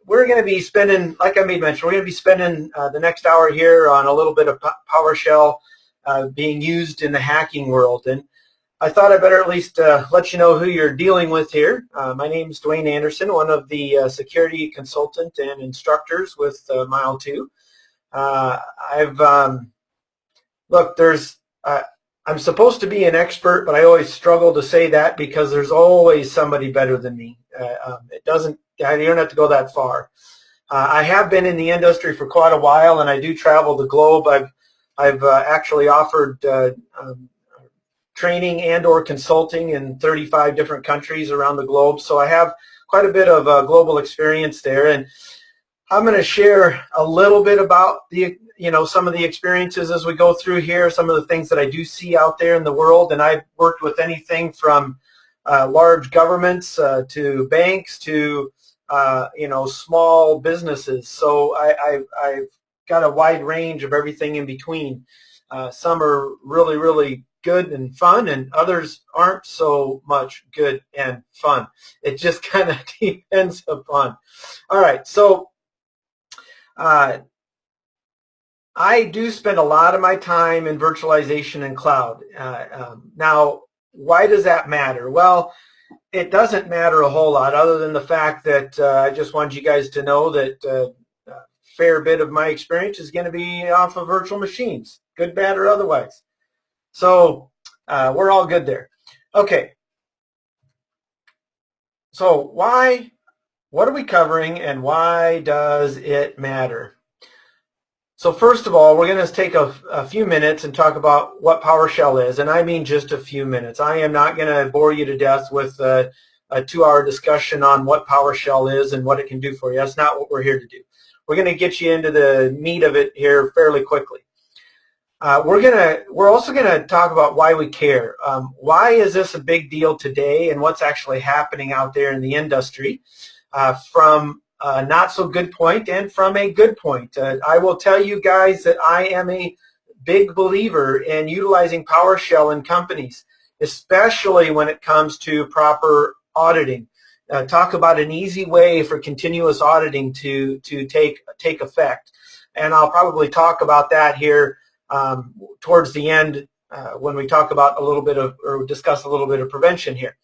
we're going to be spending, like I made mention, we're going to be spending the next hour here on a little bit of PowerShell being used in the hacking world. And I thought I better at least let you know who you're dealing with here. My name is Dwayne Anderson, one of the security consultant and instructors with Mile 2. Look, I'm supposed to be an expert, but I always struggle to say that because there's always somebody better than me. You don't have to go that far. I have been in the industry for quite a while, and I do travel the globe. I've actually offered training and or consulting in 35 different countries around the globe, so I have quite a bit of global experience there. And I'm going to share a little bit about some of the experiences as we go through here, some of the things that I do see out there in the world. And I've worked with anything from large governments to banks to small businesses. So I've got a wide range of everything in between. Some are really, really good and fun, and others aren't so much good and fun. It just kind of depends upon. All right, so I do spend a lot of my time in virtualization and cloud. Now, why does that matter? Well, it doesn't matter a whole lot other than the fact that I just wanted you guys to know that a fair bit of my experience is going to be off of virtual machines, good, bad, or otherwise. So we're all good there. Okay. So what are we covering, and why does it matter? So first of all, we're going to take a few minutes and talk about what PowerShell is, and I mean just a few minutes. I am not going to bore you to death with a 2-hour discussion on what PowerShell is and what it can do for you. That's not what we're here to do. We're going to get you into the meat of it here fairly quickly. We're also going to talk about why we care. Why is this a big deal today, and what's actually happening out there in the industry from a not so good point and from a good point. I will tell you guys that I am a big believer in utilizing PowerShell in companies, especially when it comes to proper auditing. Talk about an easy way for continuous auditing to take effect. And I'll probably talk about that here towards the end when we talk about discuss a little bit of prevention here.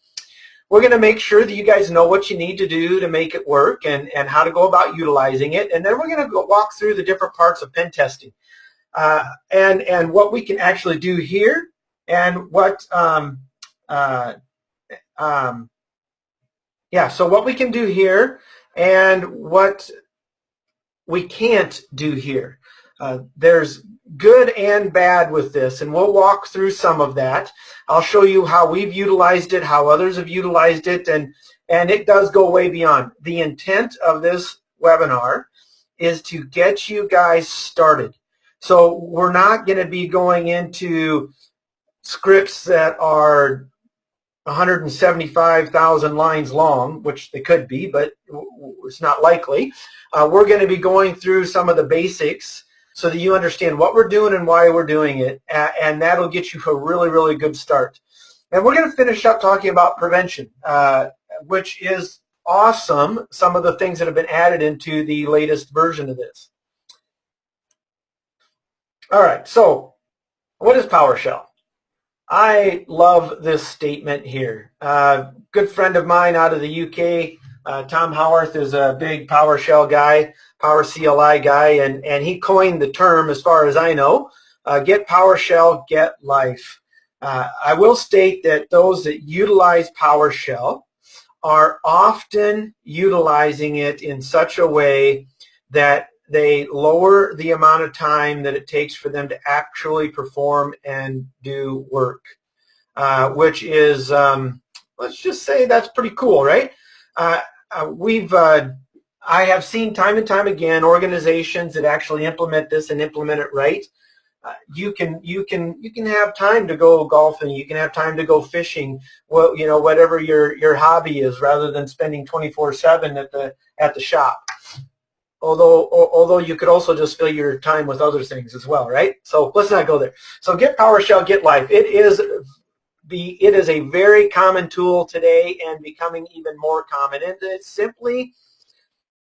We're going to make sure that you guys know what you need to do to make it work and how to go about utilizing it. And then we're going to walk through the different parts of pen testing and what we can actually do here, and what so what we can do here and what we can't do here. There's good and bad with this, and we'll walk through some of that. I'll show you how we've utilized it, how others have utilized it, and it does go way beyond. The intent of this webinar is to get you guys started. So we're not going to be going into scripts that are 175,000 lines long, which they could be, but it's not likely. We're going to be going through some of the basics so that you understand what we're doing and why we're doing it, and that'll get you a really, really good start. And we're going to finish up talking about prevention, which is awesome, some of the things that have been added into the latest version of this. All right, so what is PowerShell? I love this statement here. Good friend of mine out of the UK, Tom Howarth, is a big PowerShell guy, Power CLI guy, and he coined the term, as far as I know, get PowerShell, get life. I will state that those that utilize PowerShell are often utilizing it in such a way that they lower the amount of time that it takes for them to actually perform and do work, which is, let's just say that's pretty cool, right? I have seen time and time again organizations that actually implement this and implement it right. You can have time to go golfing, you can have time to go fishing, well, whatever your hobby is, rather than spending 24/7 at the shop. Although you could also just fill your time with other things as well, right? So let's not go there. So get PowerShell, get life. It is a very common tool today and becoming even more common. And it's simply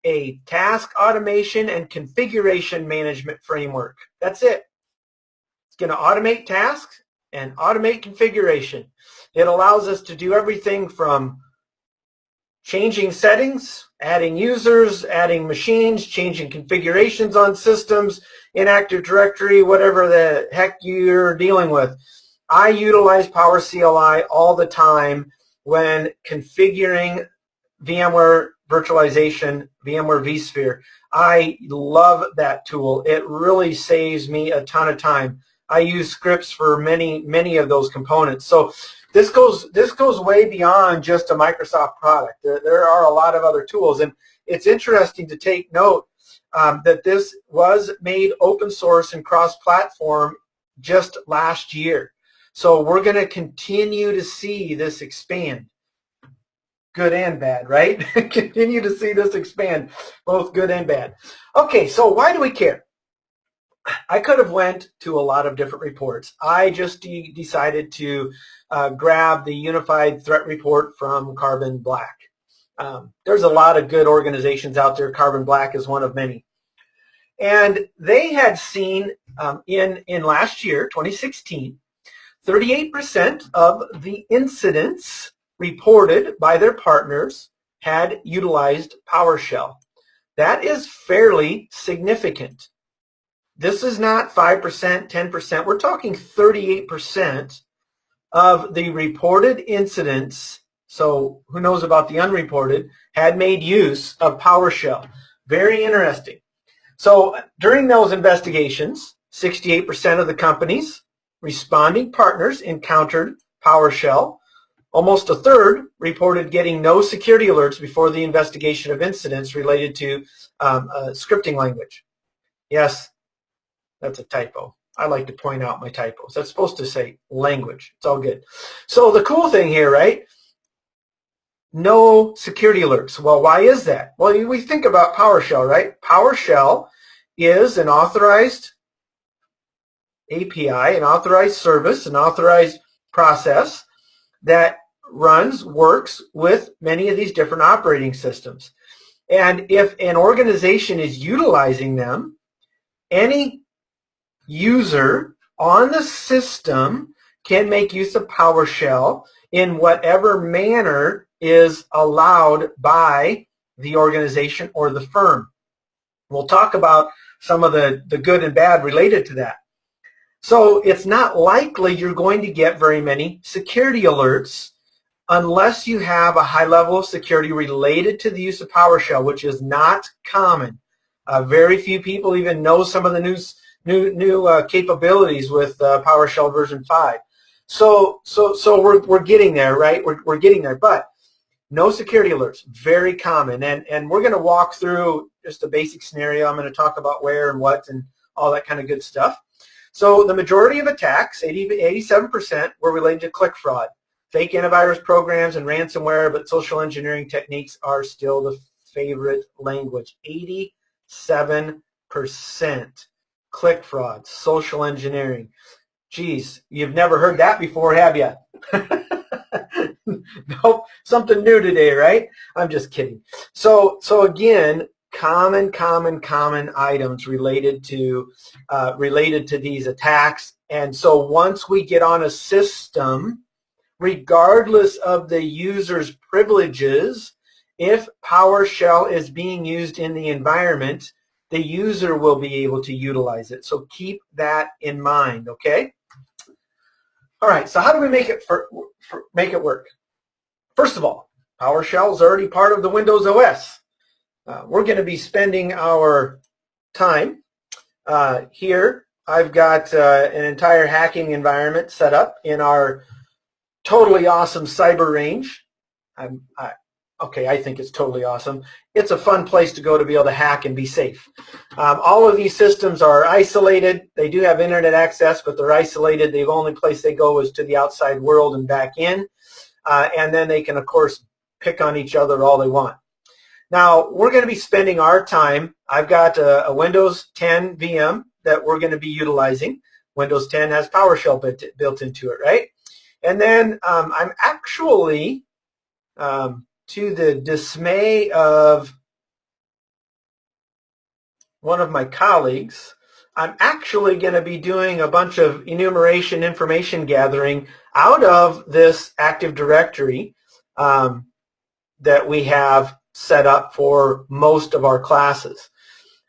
a task automation and configuration management framework. That's it. It's going to automate tasks and automate configuration. It allows us to do everything from changing settings, adding users, adding machines, changing configurations on systems, in Active Directory, whatever the heck you're dealing with. I utilize Power CLI all the time when configuring VMware virtualization, VMware vSphere. I love that tool. It really saves me a ton of time. I use scripts for many of those components. So this goes way beyond just a Microsoft product. There are a lot of other tools, and it's interesting to take note that this was made open source and cross-platform just last year. So we're going to continue to see this expand. Good and bad, right? Continue to see this expand, both good and bad. Okay, so why do we care? I could have went to a lot of different reports. I just decided to grab the Unified Threat Report from Carbon Black. There's a lot of good organizations out there. Carbon Black is one of many. And they had seen in last year, 2016, 38% of the incidents reported by their partners had utilized PowerShell. That is fairly significant. This is not 5%, 10%. We're talking 38% of the reported incidents, so who knows about the unreported, had made use of PowerShell. Very interesting. So during those investigations, 68% of the companies responding partners encountered PowerShell. Almost a third reported getting no security alerts before the investigation of incidents related to scripting language. Yes, that's a typo. I like to point out my typos. That's supposed to say language. It's all good. So the cool thing here, right? No security alerts. Well, why is that? Well, we think about PowerShell, right? PowerShell is an authorized API, an authorized service, an authorized process that works with many of these different operating systems. And if an organization is utilizing them, any user on the system can make use of PowerShell in whatever manner is allowed by the organization or the firm. We'll talk about some of the good and bad related to that. So it's not likely you're going to get very many security alerts unless you have a high level of security related to the use of PowerShell, which is not common. Very few people even know some of the new capabilities with PowerShell version 5. So we're getting there, right? We're getting there, but no security alerts, very common. And we're going to walk through just a basic scenario. I'm going to talk about where and what and all that kind of good stuff. So the majority of attacks, 87%, were related to click fraud. Fake antivirus programs and ransomware, but social engineering techniques are still the favorite language. 87% click fraud, social engineering. Geez, you've never heard that before, have you? Nope, something new today, right? I'm just kidding. So again, common items related to these attacks. And so once we get on a system, regardless of the user's privileges, if PowerShell is being used in the environment, the user will be able to utilize it. So keep that in mind, okay? All right, so how do we make it work? First of all, PowerShell is already part of the Windows OS. We're going to be spending our time here. I've got an entire hacking environment set up in our totally awesome cyber range. I think it's totally awesome. It's a fun place to go to be able to hack and be safe. All of these systems are isolated. They do have internet access, but they're isolated. The only place they go is to the outside world and back in. And then they can, of course, pick on each other all they want. Now, we're going to be spending our time. I've got a Windows 10 VM that we're going to be utilizing. Windows 10 has PowerShell built into it, right? And then I'm actually, to the dismay of one of my colleagues, I'm actually going to be doing a bunch of enumeration information gathering out of this Active Directory that we have set up for most of our classes.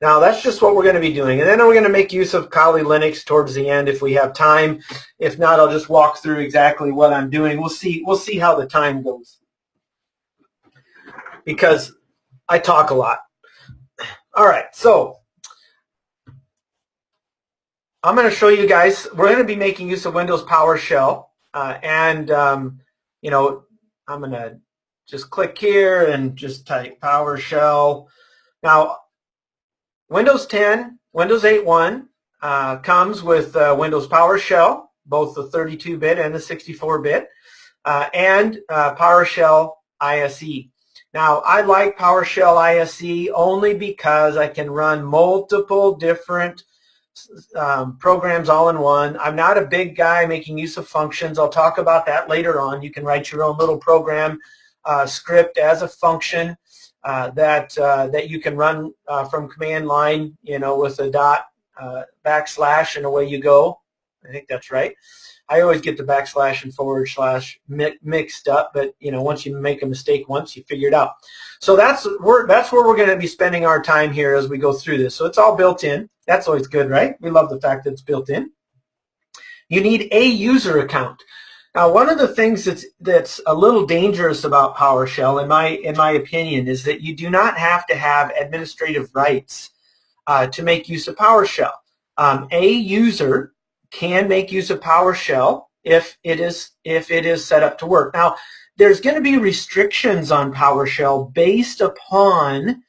Now that's just what we're going to be doing, and then we're going to make use of Kali Linux towards the end if we have time. If not, I'll just walk through exactly what I'm doing. We'll see how the time goes, because I talk a lot. All right, so I'm going to show you guys. We're going to be making use of Windows PowerShell, and you know, I'm going to just click here and just type PowerShell. Now, Windows 10, Windows 8.1 comes with Windows PowerShell, both the 32-bit and the 64-bit, and PowerShell ISE. Now, I like PowerShell ISE only because I can run multiple different programs all in one. I'm not a big guy making use of functions. I'll talk about that later on. You can write your own little program script as a function that you can run from command line, you know, with a dot, backslash, and away you go. I think that's right. I always get the backslash and forward slash mixed up, but you know, once you make a mistake once, you figure it out. So that's where we're going to be spending our time here as we go through this. So it's all built in. That's always good, right? We love the fact that it's built in. You need a user account. Now, one of the things that's a little dangerous about PowerShell, in my opinion, is that you do not have to have administrative rights to make use of PowerShell. A user can make use of PowerShell if it is set up to work. Now, there's going to be restrictions on PowerShell based upon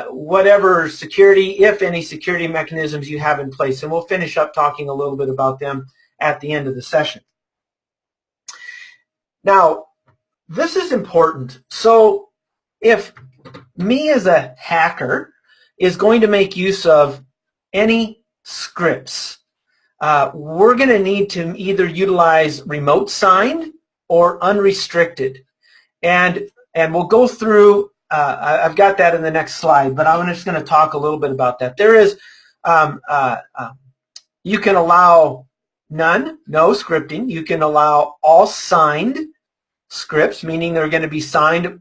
whatever security, if any, security mechanisms you have in place, and we'll finish up talking a little bit about them at the end of the session. Now, this is important. So if me as a hacker is going to make use of any scripts, we're going to need to either utilize remote signed or unrestricted. And we'll go through, I've got that in the next slide, but I'm just going to talk a little bit about that. There is, you can allow none, no scripting. You can allow all signed scripts, meaning they're going to be signed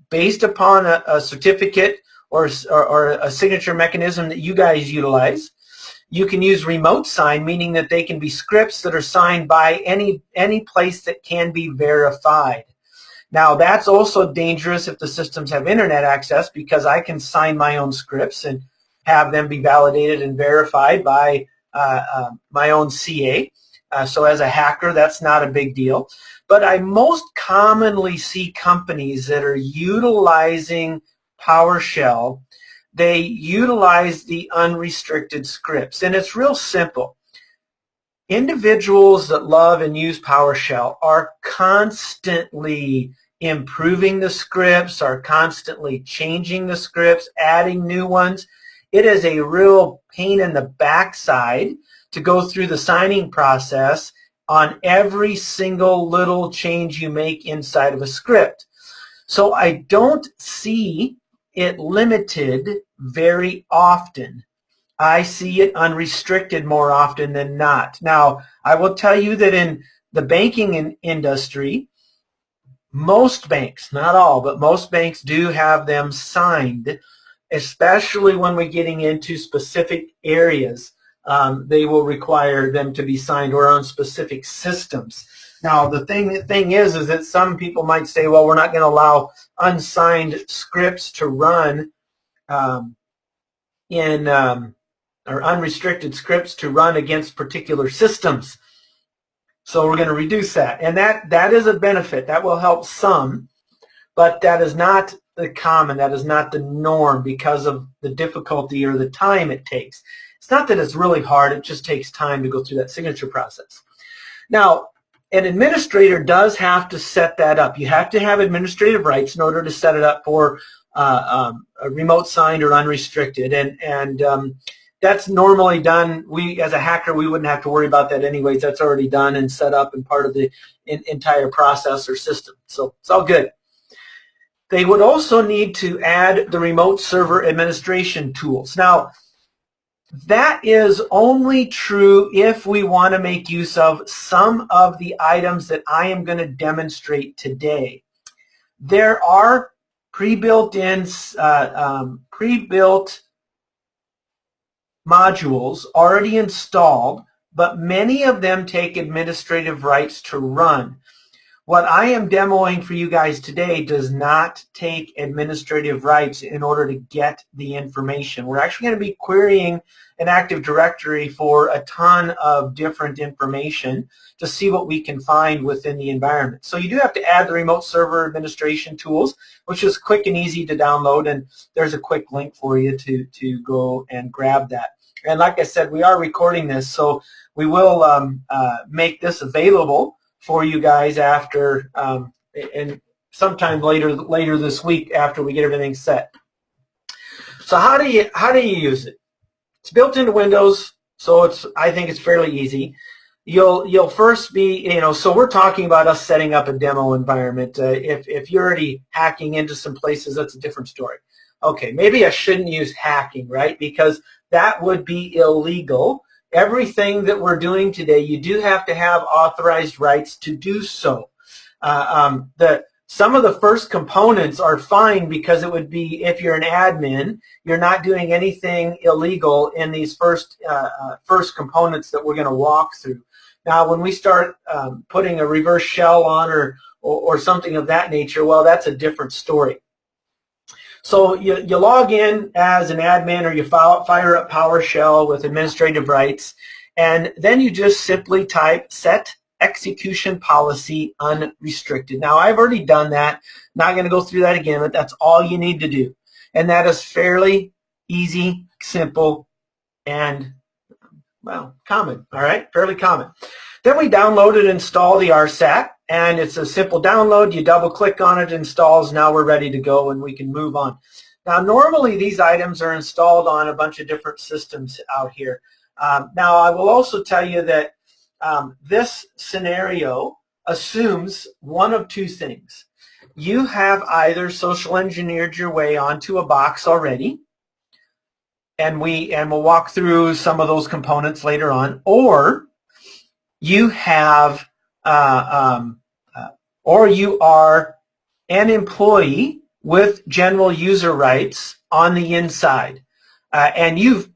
based upon a certificate or a signature mechanism that you guys utilize. You can use remote sign, meaning that they can be scripts that are signed by any place that can be verified. Now, that's also dangerous if the systems have internet access, because I can sign my own scripts and have them be validated and verified by my own CA. So as a hacker, that's not a big deal. But I most commonly see companies that are utilizing PowerShell. They utilize the unrestricted scripts, and it's real simple. Individuals that love and use PowerShell are constantly improving the scripts, are constantly changing the scripts, adding new ones. It is a real pain in the backside to go through the signing process on every single little change you make inside of a script. So I don't see it limited very often. I see it unrestricted more often than not. Now, I will tell you that in the banking industry, most banks, not all, but most banks do have them signed, especially when we're getting into specific areas. They will require them to be signed or on specific systems. Now, the thing is that some people might say, well, we're not going to allow unsigned scripts to run or unrestricted scripts to run against particular systems. So we're going to reduce that. And that is a benefit. That will help some, but that is not the common. That is not the norm because of the difficulty or the time it takes. It's not that it's really hard. It just takes time to go through that signature process. Now, an administrator does have to set that up. You have to have administrative rights in order to set it up for a remote signed or unrestricted. And that's normally done. We, as a hacker, we wouldn't have to worry about that anyways. That's already done and set up and part of the entire process or system. So it's all good. They would also need to add the remote server administration tools. Now, That is only true if we want to make use of some of the items that I am going to demonstrate today. There are pre-built modules already installed, but many of them take administrative rights to run. What I am demoing for you guys today does not take administrative rights in order to get the information. We're actually going to be querying an Active Directory for a ton of different information to see what we can find within the environment. So you do have to add the remote server administration tools, which is quick and easy to download, and there's a quick link for you to go and grab that. And like I said, we are recording this, so we will make this available for you guys after and sometime later this week after we get everything set. So how do you use it? It's built into Windows, so I think it's fairly easy. You'll first be, so we're talking about us setting up a demo environment. If you're already hacking into some places, that's a different story. Okay, maybe I shouldn't use hacking, right? Because that would be illegal. Everything that we're doing today, you do have to have authorized rights to do so. Some of the first components are fine because it would be, if you're an admin, you're not doing anything illegal in these first components that we're going to walk through. Now, when we start putting a reverse shell on or something of that nature, well, that's a different story. So you log in as an admin, or you fire up PowerShell with administrative rights, and then you just simply type set execution policy unrestricted. Now, I've already done that. Not going to go through that again, but that's all you need to do. And that is fairly easy, simple, and, well, common, all right? Fairly common. Then we download and install the RSAT, and it's a simple download. You double click on it, installs. Now we're ready to go and we can move on. Now, normally these items are installed on a bunch of different systems out here. Now, I will also tell you that this scenario assumes one of two things. You have either social engineered your way onto a box already, and we'll walk through some of those components later on, or you have or you are an employee with general user rights on the inside, and you've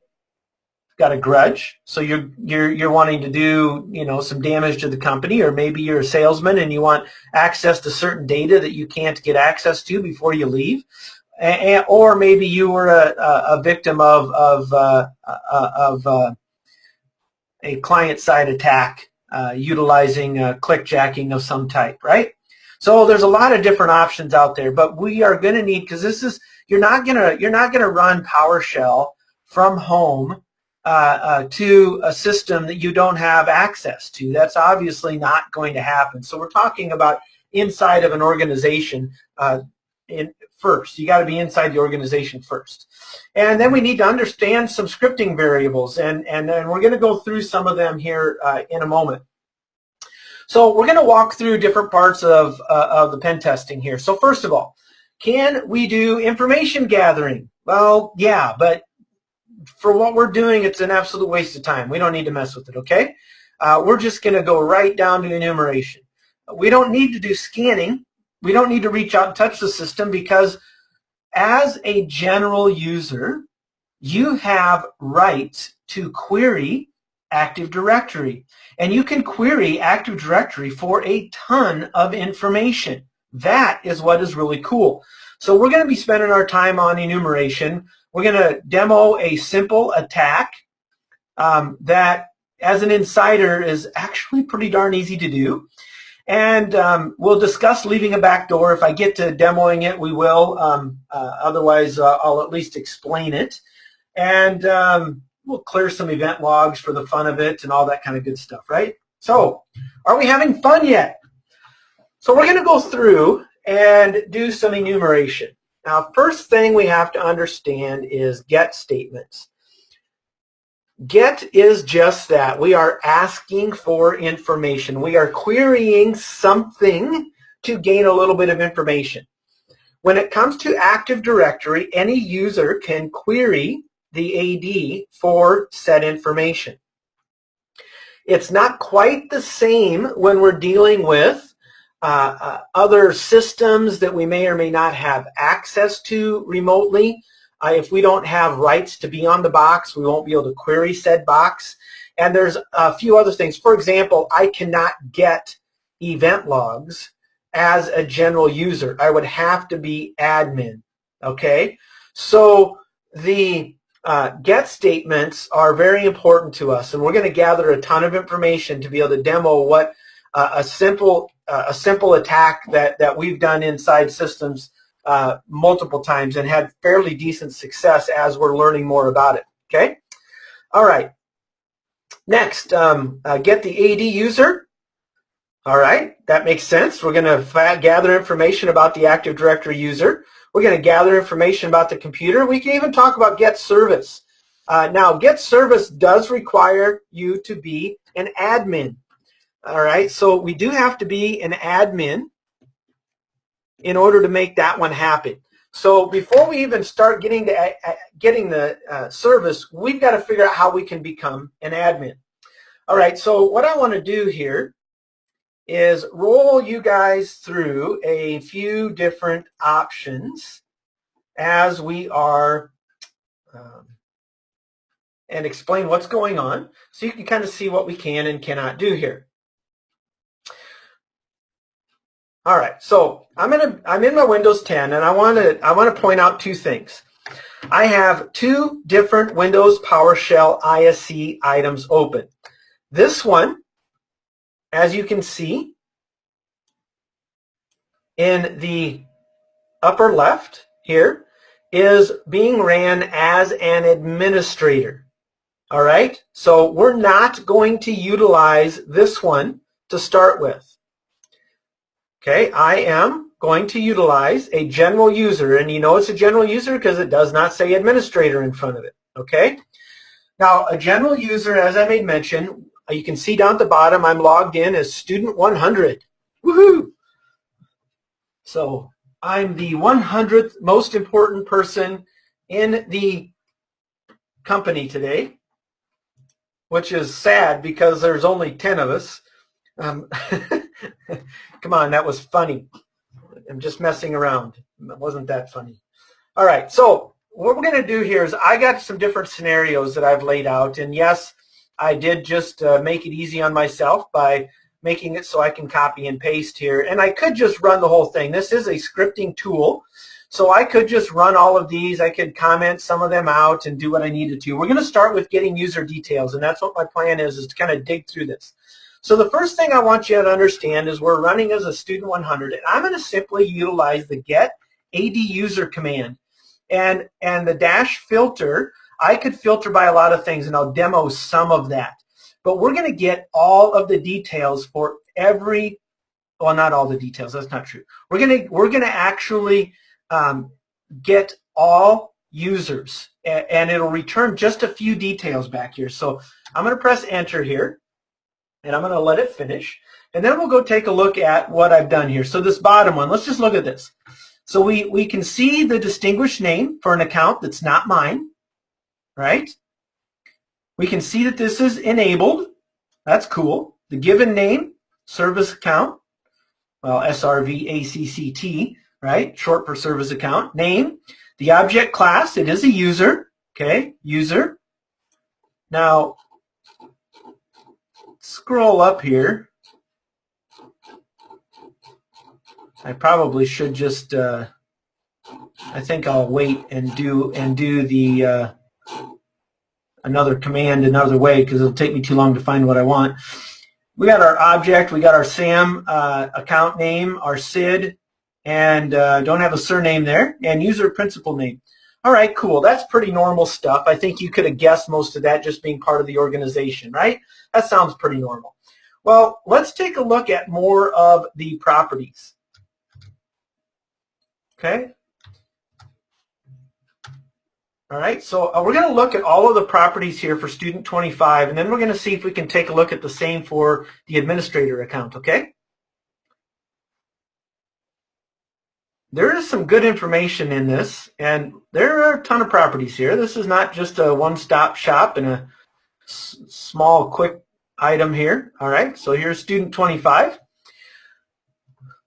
got a grudge, so you're wanting to do some damage to the company, or maybe you're a salesman and you want access to certain data that you can't get access to before you leave, or maybe you were a victim of a client-side attack utilizing clickjacking of some type, right? So there's a lot of different options out there, but we are going to need, because you're not gonna run PowerShell from home to a system that you don't have access to. That's obviously not going to happen. So we're talking about inside of an organization first. You got to be inside the organization first. And then we need to understand some scripting variables, and we're going to go through some of them here in a moment. So we're going to walk through different parts of the pen testing here. So first of all, can we do information gathering? Well, yeah, but for what we're doing, it's an absolute waste of time. We don't need to mess with it, okay? We're just going to go right down to enumeration. We don't need to do scanning. We don't need to reach out and touch the system, because as a general user, you have rights to query Active Directory. And you can query Active Directory for a ton of information. That is what is really cool. So we're going to be spending our time on enumeration. We're going to demo a simple attack that, as an insider, is actually pretty darn easy to do. And we'll discuss leaving a backdoor. If I get to demoing it, we will. Otherwise, I'll at least explain it. And we'll clear some event logs for the fun of it and all that kind of good stuff, right? So, are we having fun yet? So we're going to go through and do some enumeration. Now, first thing we have to understand is get statements. Get is just that. We are asking for information. We are querying something to gain a little bit of information. When it comes to Active Directory, any user can query the AD for said information. It's not quite the same when we're dealing with other systems that we may or may not have access to remotely. If we don't have rights to be on the box, we won't be able to query said box. And there's a few other things. For example, I cannot get event logs as a general user. I would have to be admin. Okay? So the get statements are very important to us, and we're going to gather a ton of information to be able to demo what a simple attack that we've done inside systems multiple times and had fairly decent success as we're learning more about it. Okay? All right. Next, get the AD user. All right, that makes sense. We're going to gather information about the Active Directory user. We're going to gather information about the computer. We can even talk about get service. Now, get service does require you to be an admin. All right, so we do have to be an admin in order to make that one happen. So before we even start getting the service, we've got to figure out how we can become an admin. All right, so what I want to do here is roll you guys through a few different options as we are and explain what's going on so you can kind of see what we can and cannot do here. All right, so I'm in my Windows 10 and I want to point out two things. I have two different Windows PowerShell ISC items open. This one, as you can see in the upper left here, is being ran as an administrator. All right, so we're not going to utilize this one to start with. Okay, I am going to utilize a general user, and you know it's a general user because it does not say administrator in front of it. Okay, now a general user, as I made mention, you can see down at the bottom I'm logged in as student 100. Woohoo! So I'm the 100th most important person in the company today, which is sad because there's only 10 of us. Come on, that was funny. I'm just messing around. It wasn't that funny. All right, so what we're going to do here is I got some different scenarios that I've laid out, and yes, I did just make it easy on myself by making it so I can copy and paste here, and I could just run the whole thing. This is a scripting tool, so I could just run all of these. I could comment some of them out and do what I needed to. We're going to start with getting user details, and that's what my plan is to kind of dig through this. So the first thing I want you to understand is we're running as a student 100, and I'm going to simply utilize the get AD user command. And the dash filter, I could filter by a lot of things, and I'll demo some of that. But we're going to get all of the details for every, well, not all the details, that's not true. We're going to actually get all users, and it'll return just a few details back here. So I'm going to press enter here, and I'm going to let it finish, and then we'll go take a look at what I've done here. So this bottom one, let's just look at this. So we can see the distinguished name for an account that's not mine, right? We can see that this is enabled. That's cool. The given name, service account, well, SRVACCT, right? Short for service account. Name, the object class, it is a user, okay? User. Now, scroll up here. I probably should just, I think I'll wait and do the another command another way because it'll take me too long to find what I want. We got our object, we got our SAM account name, our SID, and don't have a surname there, and user principal name. All right, cool. That's pretty normal stuff. I think you could have guessed most of that just being part of the organization, right? That sounds pretty normal. Well, let's take a look at more of the properties. Okay. All right, so we're going to look at all of the properties here for student 25, and then we're going to see if we can take a look at the same for the administrator account, okay? there is some good information in this, and there are a ton of properties here. This is not just a one-stop shop and a small, quick item here. All right, so here's student 25.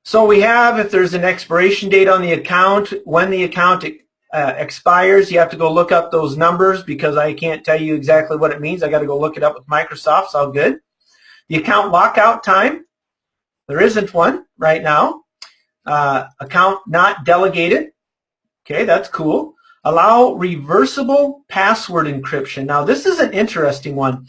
So we have, if there's an expiration date on the account, when the account expires, you have to go look up those numbers because I can't tell you exactly what it means. I got to go look it up with Microsoft. It's all good. The account lockout time, there isn't one right now. Account not delegated. Okay, that's cool. Allow reversible password encryption. Now, this is an interesting one.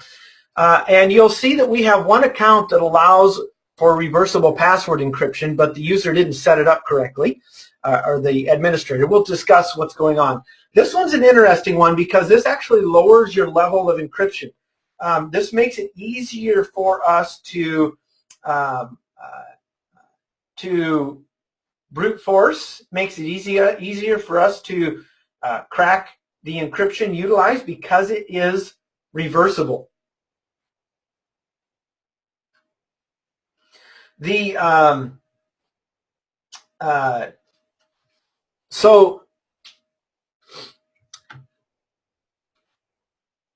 And you'll see that we have one account that allows for reversible password encryption, but the user didn't set it up correctly, or the administrator. We'll discuss what's going on. This one's an interesting one because this actually lowers your level of encryption. This makes it easier for us to brute force, makes it easier for us to crack the encryption utilized because it is reversible. So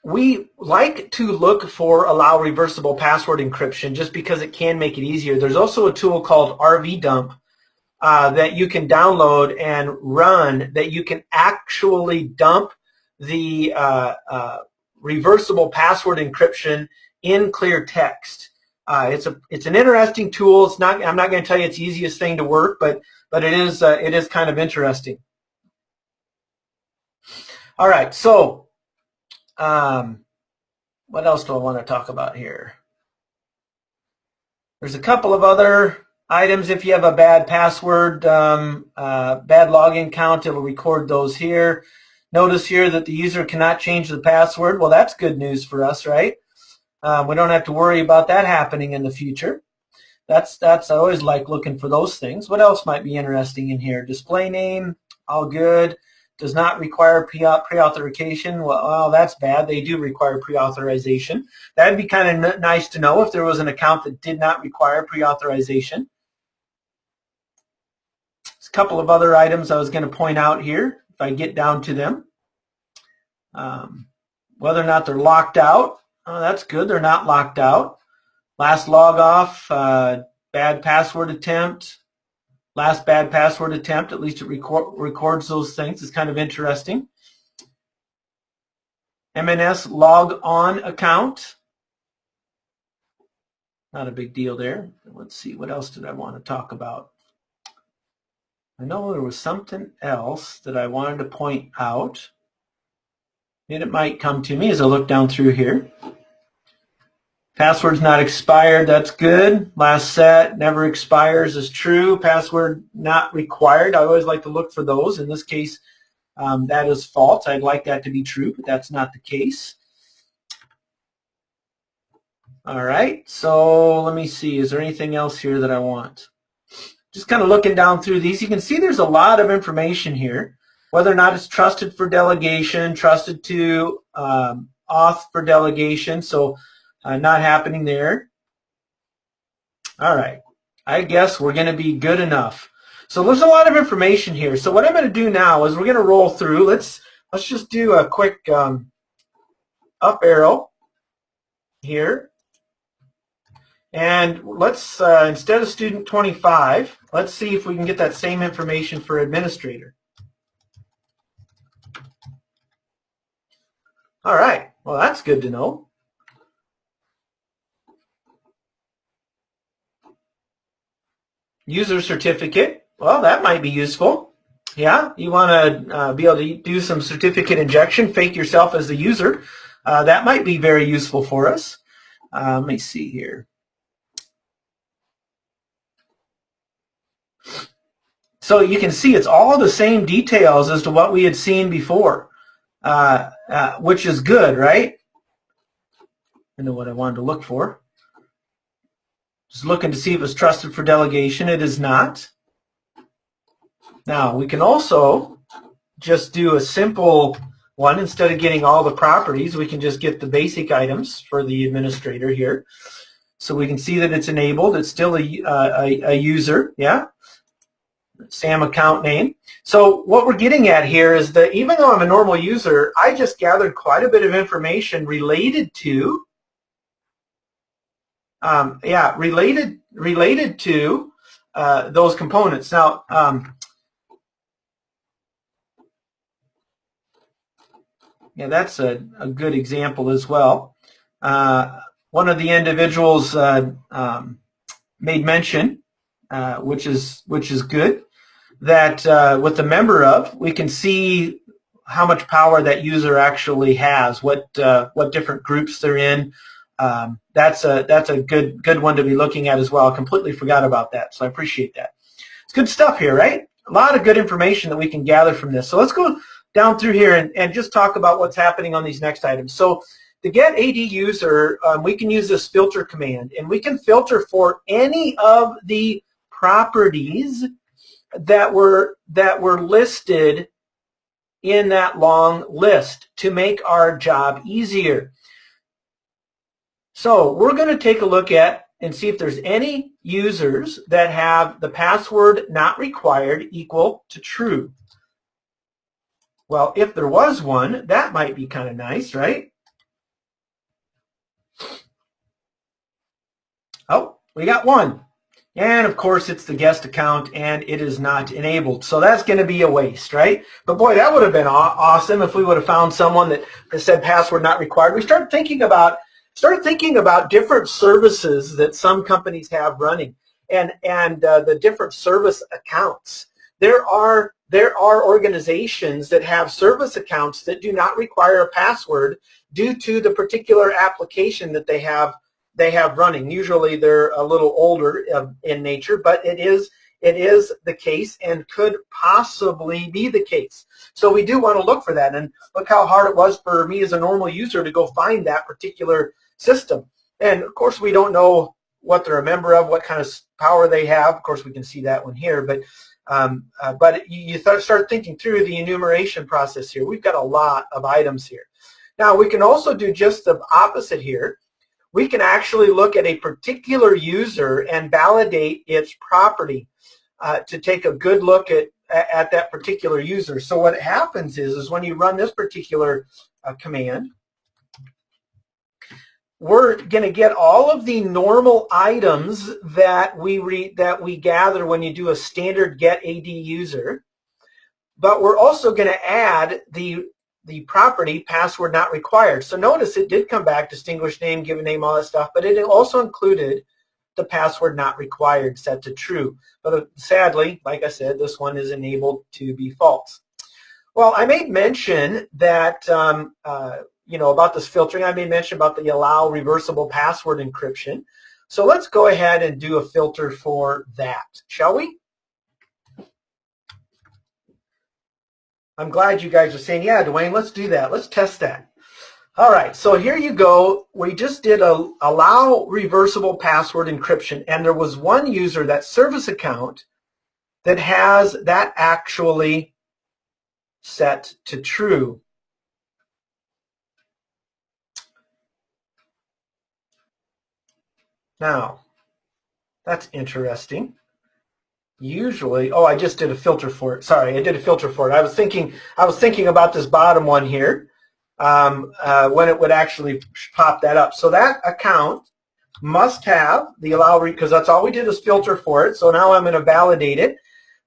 we like to look for allow reversible password encryption just because it can make it easier. There's also a tool called RVdump that you can download and run that you can actually dump the reversible password encryption in clear text. It's an interesting tool. It's not. I'm not going to tell you it's the easiest thing to work, but it is kind of interesting. All right. So, what else do I want to talk about here? There's a couple of other items. If you have a bad password, bad login count, it will record those here. Notice here that the user cannot change the password. Well, that's good news for us, right? We don't have to worry about that happening in the future. That's I always like looking for those things. What else might be interesting in here? Display name, all good. Does not require pre-authorization. Well, that's bad. They do require pre-authorization. That'd be kind of nice to know if there was an account that did not require pre-authorization. There's a couple of other items I was going to point out here if I get down to them. Whether or not they're locked out. Oh, that's good. They're not locked out. Last log off, bad password attempt. Last bad password attempt, at least it records those things. It's kind of interesting. MNS log on account. Not a big deal there. Let's see, what else did I want to talk about? I know there was something else that I wanted to point out. And it might come to me as I look down through here. Password's not expired, that's good. Last set, never expires is true. Password not required, I always like to look for those. In this case, that is false. I'd like that to be true, but that's not the case. All right, so let me see. Is there anything else here that I want? Just kind of looking down through these, you can see there's a lot of information here. Whether or not it's trusted for delegation, trusted to auth for delegation, so not happening there. All right, I guess we're going to be good enough. So there's a lot of information here. So what I'm going to do now is we're going to roll through. Let's just do a quick up arrow here. And let's, instead of student 25, let's see if we can get that same information for administrator. All right, well, that's good to know. User certificate, well, that might be useful. Yeah, you want to be able to do some certificate injection, fake yourself as the user. That might be very useful for us. Let me see here. So you can see it's all the same details as to what we had seen before. Which is good, right? I know what I wanted to look for. Just looking to see if it's trusted for delegation. It is not. Now, we can also just do a simple one. Instead of getting all the properties, we can just get the basic items for the administrator here. So we can see that it's enabled. It's still a user, yeah? SAM account name. So what we're getting at here is that even though I'm a normal user, I just gathered quite a bit of information related to, related to those components. Now, yeah, that's a good example as well. One of the individuals made mention, which is good, that with the member of, we can see how much power that user actually has, what different groups they're in. That's a good one to be looking at as well. I completely forgot about that, so I appreciate that. It's good stuff here, right? A lot of good information that we can gather from this. So let's go down through here and just talk about what's happening on these next items. So to get AD user, we can use this filter command, and we can filter for any of the properties that were listed in that long list to make our job easier. So we're going to take a look at and see if there's any users that have the password not required equal to true. Well, if there was one, that might be kind of nice, right? Oh, we got one. And of course, it's the guest account, and it is not enabled. So that's going to be a waste, right? But boy, that would have been awesome if we would have found someone that said password not required. We started thinking about different services that some companies have running, and the different service accounts. There are organizations that have service accounts that do not require a password due to the particular application that they have running. Usually they're a little older in nature, but it is the case and could possibly be the case. So we do want to look for that, and look how hard it was for me as a normal user to go find that particular system. And of course we don't know what they're a member of, what kind of power they have. Of course we can see that one here, but you start thinking through the enumeration process here. We've got a lot of items here. Now we can also do just the opposite here. We can actually look at a particular user and validate its property to take a good look at that particular user. So what happens is when you run this particular command, we're going to get all of the normal items that we gather when you do a standard get AD user, but we're also going to add the property password not required. So notice it did come back, distinguished name, given name, all that stuff, but it also included the password not required set to true. But sadly, like I said, this one is enabled to be false. Well, I made mention that, about this filtering. I made mention about the allow reversible password encryption. So let's go ahead and do a filter for that, shall we? I'm glad you guys are saying, yeah, Dwayne, let's do that. Let's test that. All right, so here you go. We just did a allow reversible password encryption, and there was one user, that service account, that has that actually set to true. Now, that's interesting. Usually, I just did a filter for it. Sorry, I did a filter for it. I was thinking about this bottom one here when it would actually pop that up. So that account must have the allow, because that's all we did is filter for it. So now I'm going to validate it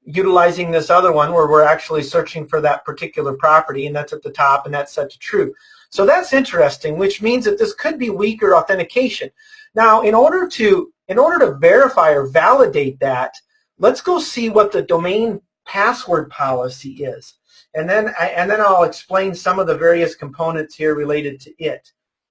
utilizing this other one where we're actually searching for that particular property, and that's at the top, and that's set to true. So that's interesting, which means that this could be weaker authentication. Now, in order to verify or validate that, let's go see what the domain password policy is, and then I'll explain some of the various components here related to it.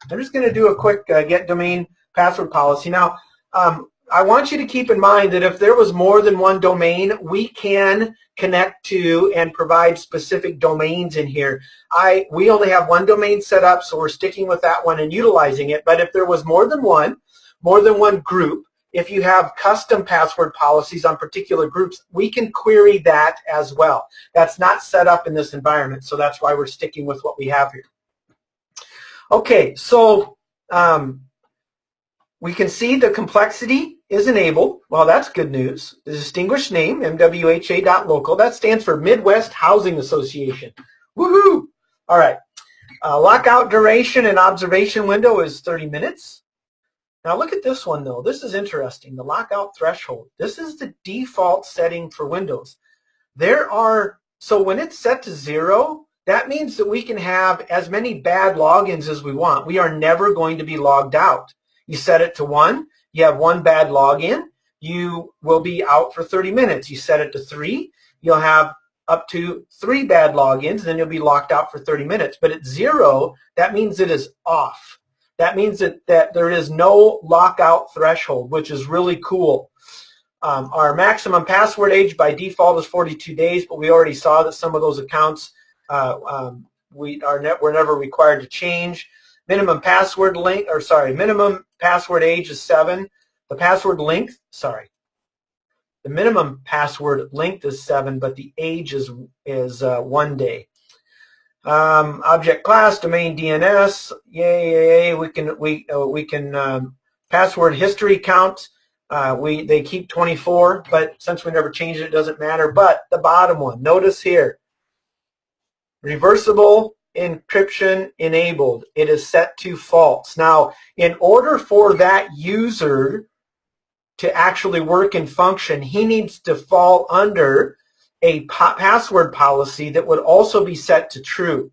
I'm just going to do a quick get domain password policy. Now, I want you to keep in mind that if there was more than one domain, we can connect to and provide specific domains in here. We only have one domain set up, so we're sticking with that one and utilizing it. But if there was more than one group, if you have custom password policies on particular groups, we can query that as well. That's not set up in this environment, so that's why we're sticking with what we have here. Okay, so we can see the complexity is enabled. Well, that's good news. The distinguished name, MWHA.local, that stands for Midwest Housing Association. Woohoo! All right. Lockout duration and observation window is 30 minutes. Now look at this one though. This is interesting. The lockout threshold. This is the default setting for Windows. So when it's set to 0, that means that we can have as many bad logins as we want. We are never going to be logged out. You set it to 1, you have 1 bad login, you will be out for 30 minutes. You set it to 3, you'll have up to 3 bad logins, and then you'll be locked out for 30 minutes. But at 0, that means it is off. That means that there is no lockout threshold, which is really cool. Our maximum password age by default is 42 days, but we already saw that some of those accounts we're never required to change. Minimum password minimum password age is 7. The minimum password length is 7, but the age is 1 day. Object class, domain DNS, yay. We can password history count. They keep 24, but since we never changed it, it doesn't matter. But the bottom one, notice here, reversible encryption enabled. It is set to false. Now, in order for that user to actually work and function, he needs to fall under a password policy that would also be set to true.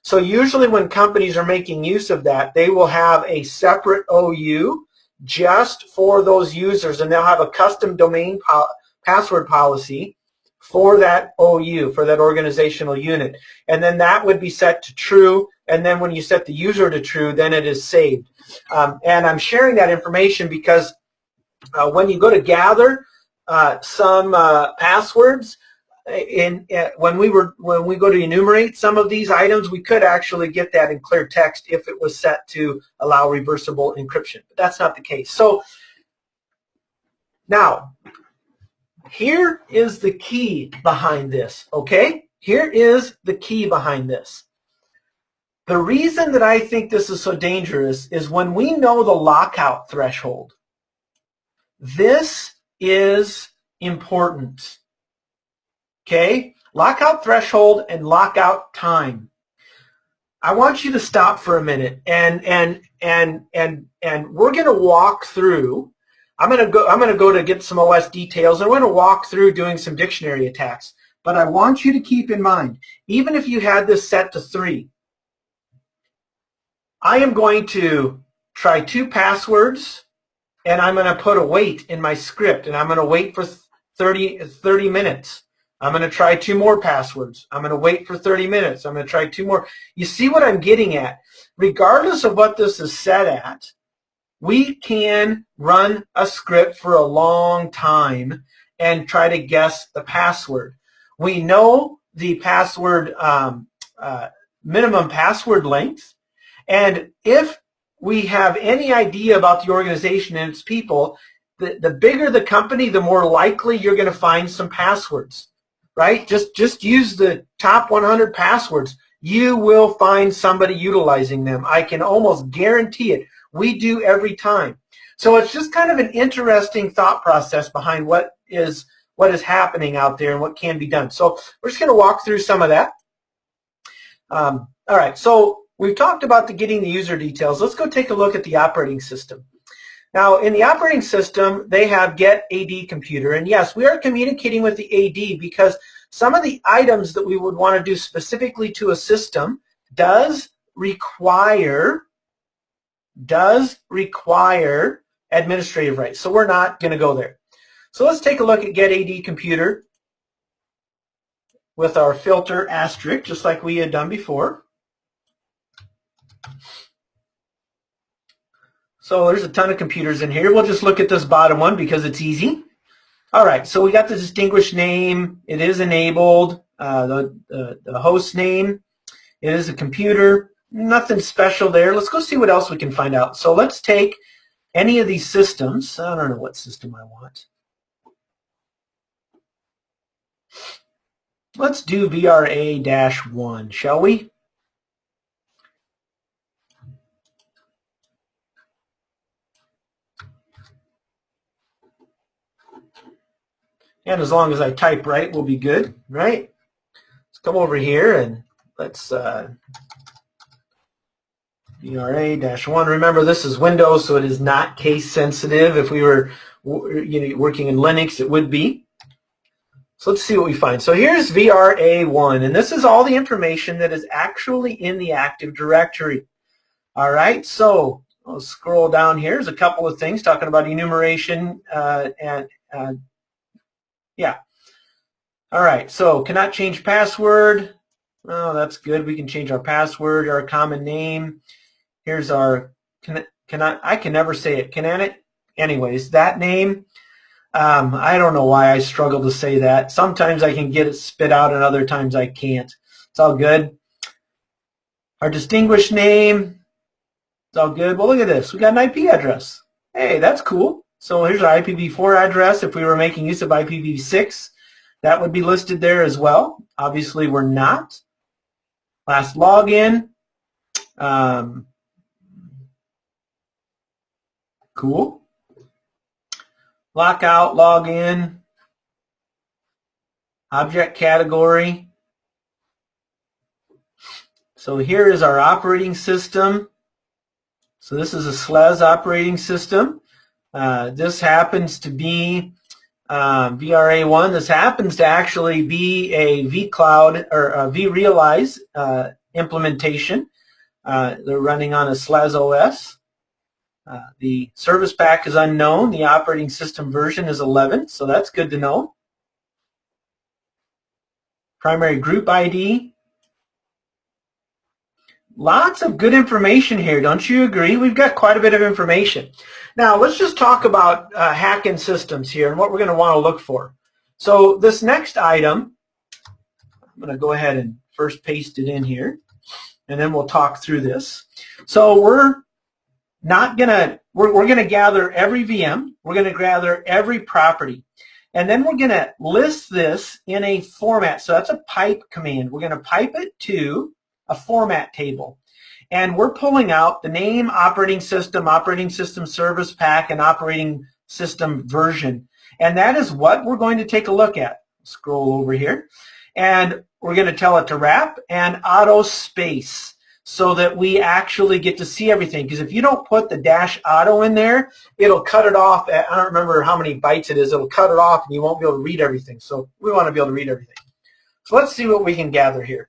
So usually when companies are making use of that, they will have a separate OU just for those users, and they'll have a custom domain password policy for that OU, for that organizational unit. And then that would be set to true, and then when you set the user to true, then it is saved. And I'm sharing that information because when you go to gather some passwords, when we go to enumerate some of these items, we could actually get that in clear text if it was set to allow reversible encryption, but that's not the case. So now, here is the key behind this, okay? Here is the key behind this. The reason that I think this is so dangerous is when we know the lockout threshold. This is important. Okay, lockout threshold and lockout time. I want you to stop for a minute and we're going to walk through. I'm going to go to get some OS details, and we're going to walk through doing some dictionary attacks. But I want you to keep in mind, even if you had this set to 3, I am going to try 2 passwords, and I'm going to put a wait in my script, and I'm going to wait for 30 minutes. I'm going to try 2 more passwords. I'm going to wait for 30 minutes. I'm going to try 2 more. You see what I'm getting at? Regardless of what this is set at, we can run a script for a long time and try to guess the password. We know the password minimum password length, and if we have any idea about the organization and its people, the bigger the company, the more likely you're going to find some passwords. Right? Just use the top 100 passwords. You will find somebody utilizing them. I can almost guarantee it. We do every time. So it's just kind of an interesting thought process behind what is happening out there and what can be done. So we're just going to walk through some of that. All right. So we've talked about getting the user details. Let's go take a look at the operating system. Now, in the operating system, they have get AD computer. And yes, we are communicating with the AD because some of the items that we would want to do specifically to a system does require administrative rights. So we're not going to go there. So let's take a look at get AD computer with our filter asterisk, just like we had done before. So there's a ton of computers in here. We'll just look at this bottom one because it's easy. All right, so we got the distinguished name. It is enabled. The host name. It is a computer. Nothing special there. Let's go see what else we can find out. So let's take any of these systems. I don't know what system I want. Let's do VRA-1, shall we? And as long as I type right, we'll be good, right? Let's come over here and let's VRA-1. Remember, this is Windows, so it is not case sensitive. If we were working in Linux, it would be. So let's see what we find. So here's VRA1, and this is all the information that is actually in the Active Directory. All right, so I'll scroll down here. There's a couple of things talking about enumeration yeah. All right, so cannot change password. Oh, that's good. We can change our password, our common name. Here's our, I can never say it. Anyways, that name, I don't know why I struggle to say that. Sometimes I can get it spit out and other times I can't. It's all good. Our distinguished name, it's all good. Well, look at this. We got an IP address. Hey, that's cool. So here's our IPv4 address. If we were making use of IPv6, that would be listed there as well. Obviously, we're not. Last login. Cool. Lockout, login. Object category. So here is our operating system. So this is a SLES operating system. This happens to be VRA1. This happens to actually be a vCloud or a vRealize implementation. They're running on a SLES OS. The service pack is unknown. The operating system version is 11, so that's good to know. Primary group ID. Lots of good information here, don't you agree? We've got quite a bit of information. Now, let's just talk about hack-in systems here and what we're going to want to look for. So this next item, I'm going to go ahead and first paste it in here, and then we'll talk through this. So we're going to gather every VM. We're going to gather every property. And then we're going to list this in a format. So that's a pipe command. We're going to pipe it to a format table. And we're pulling out the name, operating system service pack, and operating system version. And that is what we're going to take a look at. Scroll over here. And we're going to tell it to wrap and auto space so that we actually get to see everything. Because if you don't put the -auto in there, it'll cut it off at, I don't remember how many bytes it is, it'll cut it off and you won't be able to read everything. So we want to be able to read everything. So let's see what we can gather here.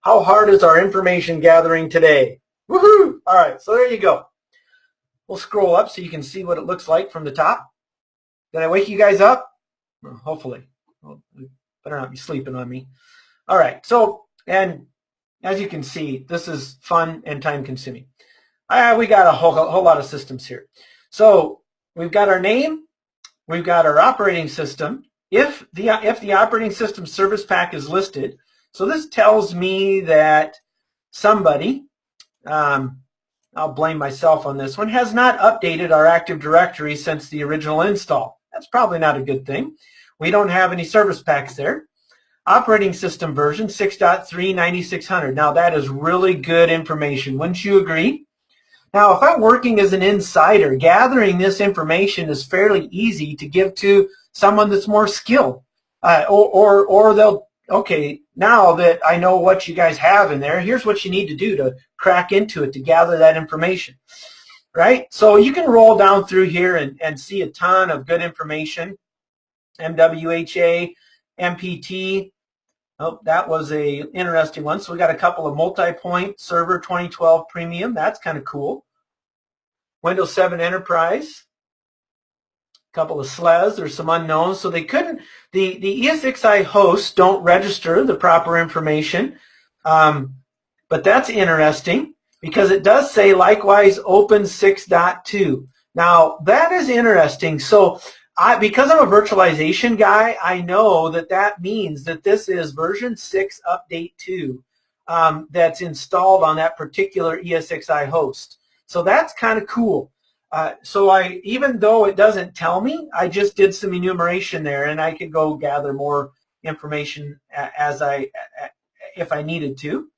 How hard is our information gathering today? Woohoo! All right, so there you go. We'll scroll up so you can see what it looks like from the top. Did I wake you guys up? Well, hopefully. Well, you better not be sleeping on me. All right, so, and as you can see, this is fun and time-consuming. We got a whole lot of systems here. So we've got our name, we've got our operating system. If the operating system service pack is listed, so this tells me that somebody, I'll blame myself on this one, has not updated our Active Directory since the original install. That's probably not a good thing. We don't have any service packs there. Operating system version 6.3 9600. Now that is really good information. Wouldn't you agree? Now if I'm working as an insider, gathering this information is fairly easy to give to someone that's more skilled. Or they'll, okay, now that I know what you guys have in there, here's what you need to do to crack into it to gather that information. Right? So you can roll down through here and see a ton of good information. MWHA, MPT. Oh, that was a interesting one. So we got a couple of multi-point server 2012 premium. That's kind of cool. Windows 7 Enterprise. A couple of SLES. There's some unknowns. So they couldn't, the ESXi hosts don't register the proper information. But that's interesting because it does say likewise open 6.2. Now that is interesting. So because I'm a virtualization guy, I know that that means that this is version 6 update 2 that's installed on that particular ESXi host. So that's kind of cool. So even though it doesn't tell me, I just did some enumeration there, and I could go gather more information if I needed to.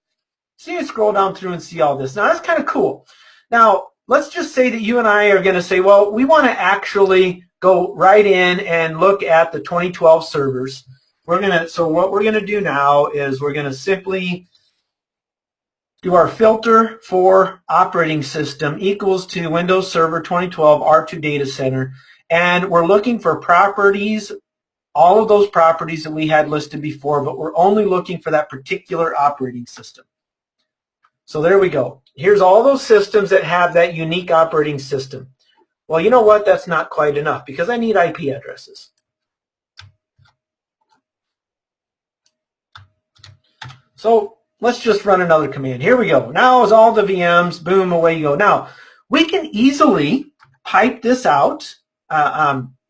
So you scroll down through and see all this. Now that's kind of cool. Now let's just say that you and I are going to say, well, we want to actually go right in and look at the 2012 servers. So what we're going to do now is we're going to simply do our filter for operating system equals to Windows Server 2012 R2 Data Center, and we're looking for properties, all of those properties that we had listed before, but we're only looking for that particular operating system. So there we go. Here's all those systems that have that unique operating system. Well, you know what? That's not quite enough because I need IP addresses. So let's just run another command. Here we go. Now is all the VMs, boom, away you go. Now, we can easily pipe this out.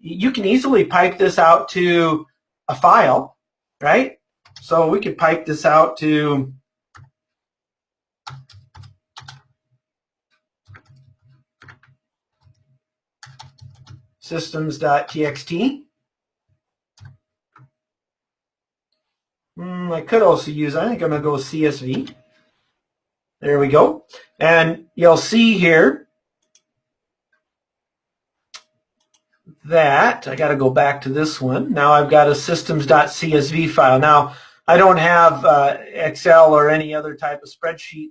You can easily pipe this out to a file, right? So we could pipe this out to systems.txt. I could also use, I think I'm going to go with CSV. There we go. And you'll see here that I got to go back to this one. Now I've got a systems.csv file. Now I don't have Excel or any other type of spreadsheet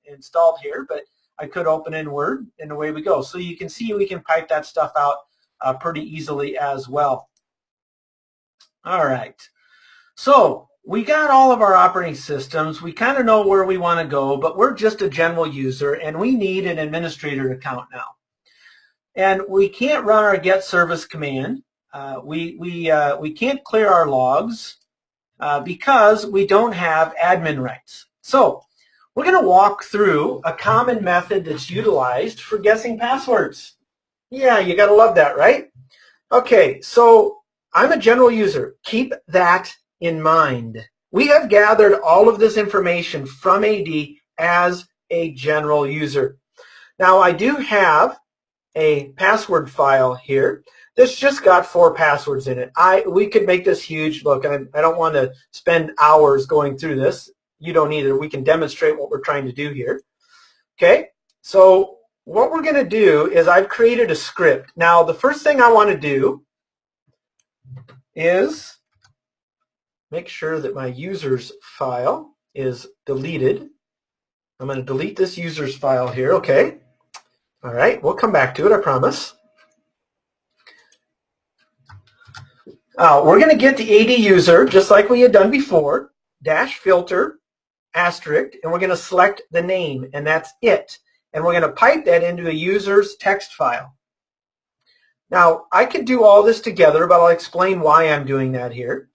installed here, but I could open in Word and away we go. So you can see we can pipe that stuff out pretty easily as well. All right. So we got all of our operating systems. We kind of know where we want to go, but we're just a general user and we need an administrator account now. And we can't run our get service command. We can't clear our logs because we don't have admin rights. So we're going to walk through a common method that's utilized for guessing passwords. Yeah, you got to love that, right? Okay, so I'm a general user. Keep that in mind. We have gathered all of this information from AD as a general user. Now I do have a password file here that's just got 4 passwords in it. We could make this huge. Look, I don't want to spend hours going through this. You don't either. We can demonstrate what we're trying to do here. Okay, so what we're going to do is I've created a script. Now the first thing I want to do is make sure that my users file is deleted. I'm going to delete this users file here, okay? All right, we'll come back to it, I promise. We're going to get the AD user, just like we had done before, dash filter, asterisk, and we're going to select the name, and that's it. And we're going to pipe that into a user's text file. Now, I could do all this together, but I'll explain why I'm doing that here.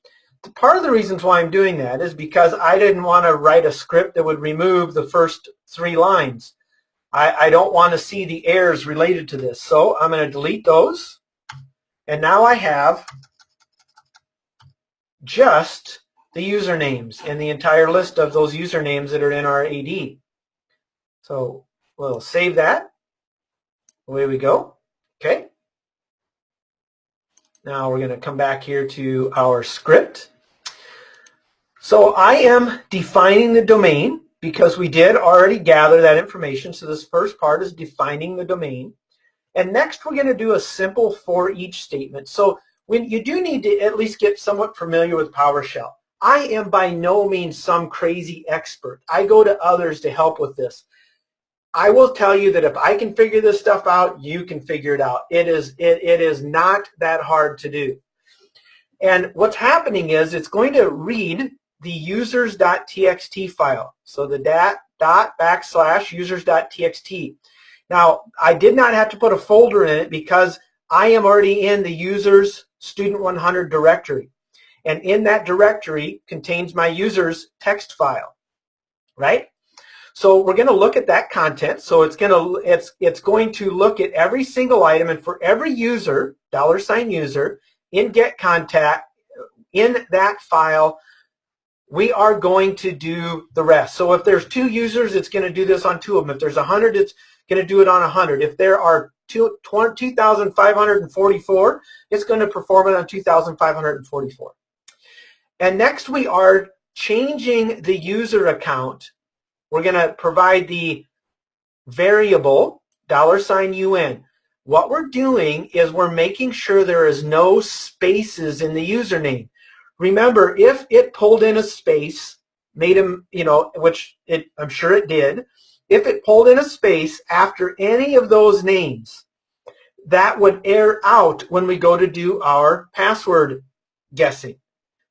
Part of the reasons why I'm doing that is because I didn't want to write a script that would remove the first 3 lines. I don't want to see the errors related to this. So I'm going to delete those. And now I have just the usernames and the entire list of those usernames that are in our AD. So we'll save that. Away we go. Okay. Now we're going to come back here to our script. So I am defining the domain because we did already gather that information. So this first part is defining the domain. And next we're going to do a simple for each statement. So when you do need to at least get somewhat familiar with PowerShell. I am by no means some crazy expert. I go to others to help with this. I will tell you that if I can figure this stuff out, you can figure it out. It is not that hard to do. And what's happening is it's going to read the users.txt file. So the /users.txt. Now, I did not have to put a folder in it because I am already in the users student 100 directory. And in that directory contains my users text file, right? So we're going to look at that content. So it's going to look at every single item, and for every user, $user, in get contact, in that file, we are going to do the rest. So if there's 2 users, it's going to do this on 2 of them. If there's 100, it's going to do it on 100. If there are 2,544, it's going to perform it on 2,544. And next we are changing the user account. We're going to provide the variable $UN. What we're doing is we're making sure there is no spaces in the username. Remember, if it pulled in a space, made him, which I'm sure it did, if it pulled in a space after any of those names, that would error out when we go to do our password guessing,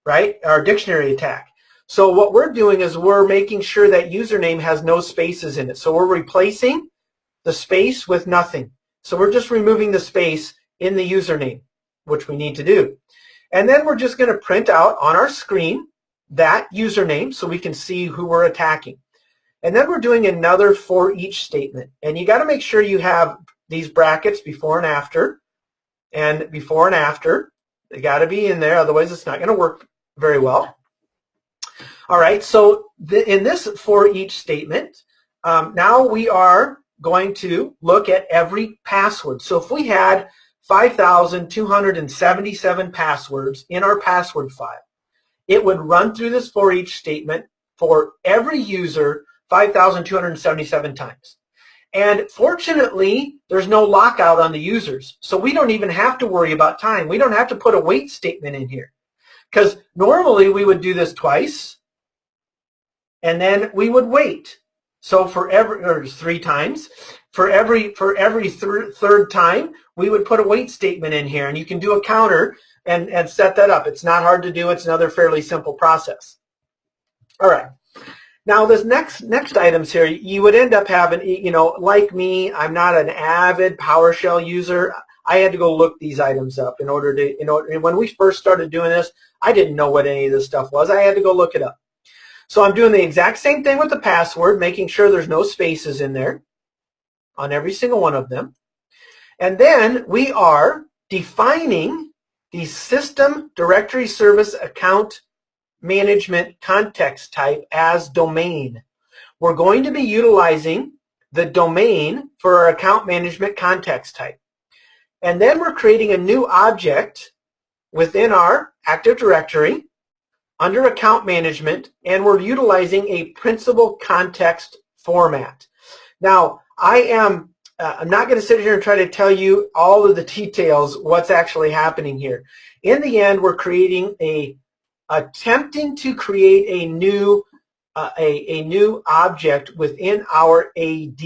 right? Our dictionary attack. So what we're doing is we're making sure that username has no spaces in it. So we're replacing the space with nothing. So we're just removing the space in the username, which we need to do. And then we're just going to print out on our screen that username so we can see who we're attacking. And then we're doing another for each statement. And you got to make sure you have these brackets before and after. And before and after, they got to be in there, otherwise it's not going to work very well. All right, so in this for each statement, now we are going to look at every password. So if we had 5,277 passwords in our password file, it would run through this for each statement for every user 5,277 times. And fortunately, there's no lockout on the users. So we don't even have to worry about time. We don't have to put a wait statement in here. Because normally we would do this twice, and then we would wait. So for every 3 times, for every third time, we would put a wait statement in here, and you can do a counter and set that up. It's not hard to do. It's another fairly simple process. All right. Now, this next items here, you would end up having, like me, I'm not an avid PowerShell user. I had to go look these items up in order to, when we first started doing this, I didn't know what any of this stuff was. I had to go look it up. So I'm doing the exact same thing with the password, making sure there's no spaces in there on every single one of them. And then we are defining the system directory service account management context type as domain. We're going to be utilizing the domain for our account management context type. And then we're creating a new object within our Active Directory under account management, and we're utilizing a principal context format. Now, I'm not going to sit here and try to tell you all of the details, what's actually happening here. In the end, we're attempting to create a new object within our AD.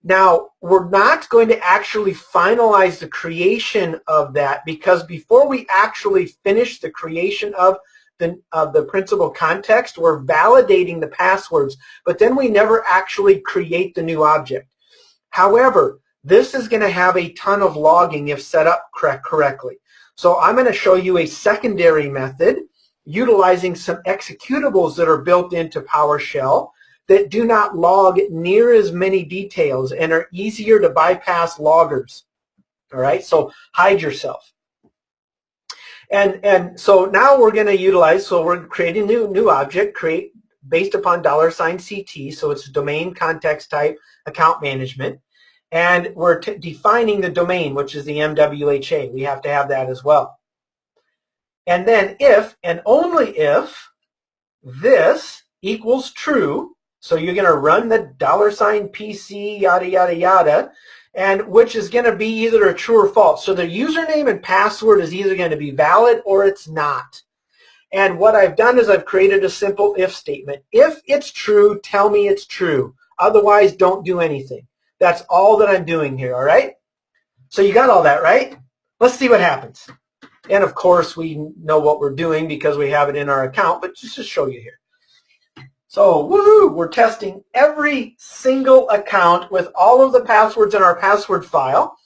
Now, we're not going to actually finalize the creation of that, because before we actually finish the creation of the principal context, we're validating the passwords, but then we never actually create the new object. However, this is going to have a ton of logging if set up correctly. So I'm going to show you a secondary method utilizing some executables that are built into PowerShell that do not log near as many details and are easier to bypass loggers. All right, so hide yourself. And so now we're going to utilize, so we're creating a new object, based upon $CT, so it's domain context type account management. And we're defining the domain, which is the MWHA. We have to have that as well. And then if and only if this equals true, so you're going to run the $PC yada yada yada, and which is going to be either a true or false. So the username and password is either going to be valid or it's not. And what I've done is I've created a simple if statement. If it's true, tell me it's true. Otherwise, don't do anything. That's all that I'm doing here, all right? So you got all that, right? Let's see what happens. And of course, we know what we're doing because we have it in our account, but just to show you here. So, woohoo, we're testing every single account with all of the passwords in our password file,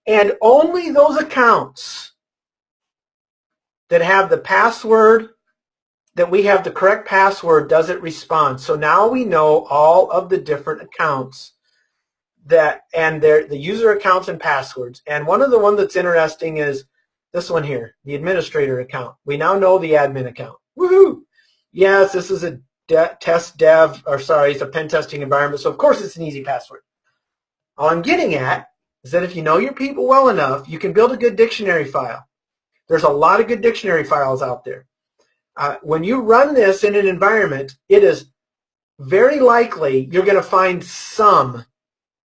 and only those accounts that have the password, that we have the correct password, does it respond. So now we know all of the different accounts and the user accounts and passwords. And one of the ones that's interesting is this one here, the administrator account. We now know the admin account. Woohoo! Yes, this is a it's a pen testing environment, so of course it's an easy password. All I'm getting at is that if you know your people well enough, you can build a good dictionary file. There's a lot of good dictionary files out there. When you run this in an environment, it is very likely you're going to find some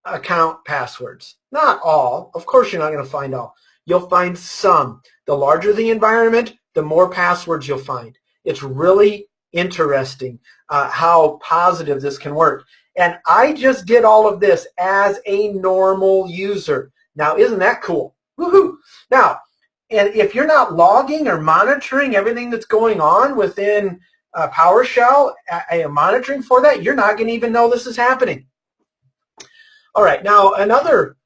account passwords. Not all. Of course, you're not going to find all. You'll find some. The larger the environment, the more passwords you'll find. It's really interesting how positive this can work. And I just did all of this as a normal user. Now, isn't that cool? Woohoo! Now, and if you're not logging or monitoring everything that's going on within PowerShell, monitoring for that, you're not going to even know this is happening. All right, now another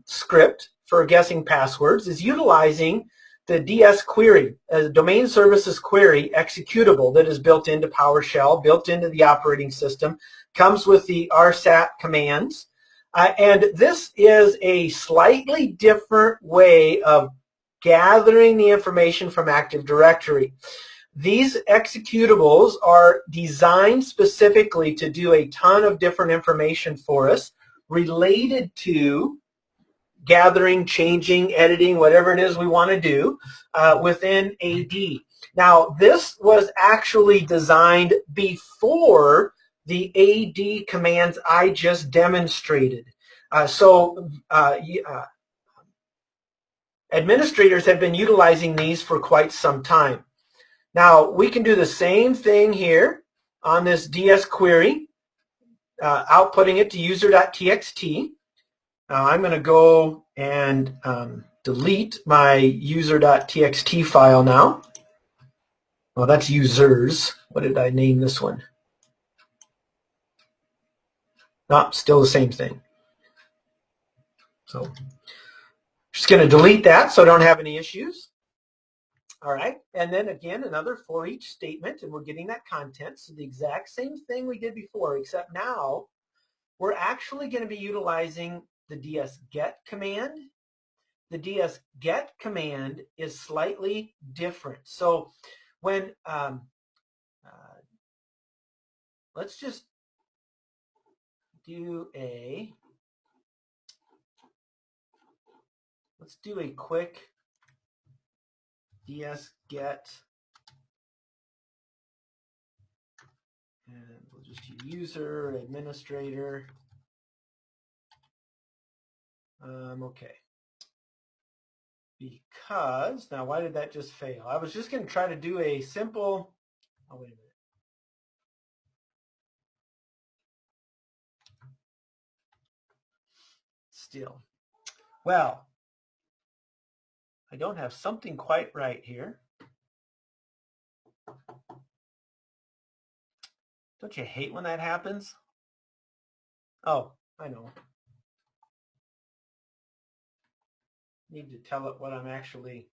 script for guessing passwords is utilizing the DS query, a domain services query executable that is built into PowerShell, built into the operating system, comes with the RSAT commands. And this is a slightly different way of gathering the information from Active Directory. These executables are designed specifically to do a ton of different information for us related to gathering, changing, editing, whatever it is we want to do within AD. Now, this was actually designed before the AD commands I just demonstrated. Administrators have been utilizing these for quite some time. Now, we can do the same thing here on this DS query, outputting it to user.txt. Now, I'm going to go and delete my user.txt file now. Well, that's users. What did I name this one? No, still the same thing. So just going to delete that so I don't have any issues. All right, and then again, another for each statement, and we're getting that content. So the exact same thing we did before, except now we're actually going to be utilizing the ds-get command. The ds-get command is slightly different. So when, let's just do a, quick ds-get, and we'll just use user, administrator. Okay. Because, now why did that just fail? I was just going to try to do a simple, oh wait a minute. Still. Well, I don't have something quite right here. Don't you hate when that happens? Oh, I know. Need to tell it what I'm actually,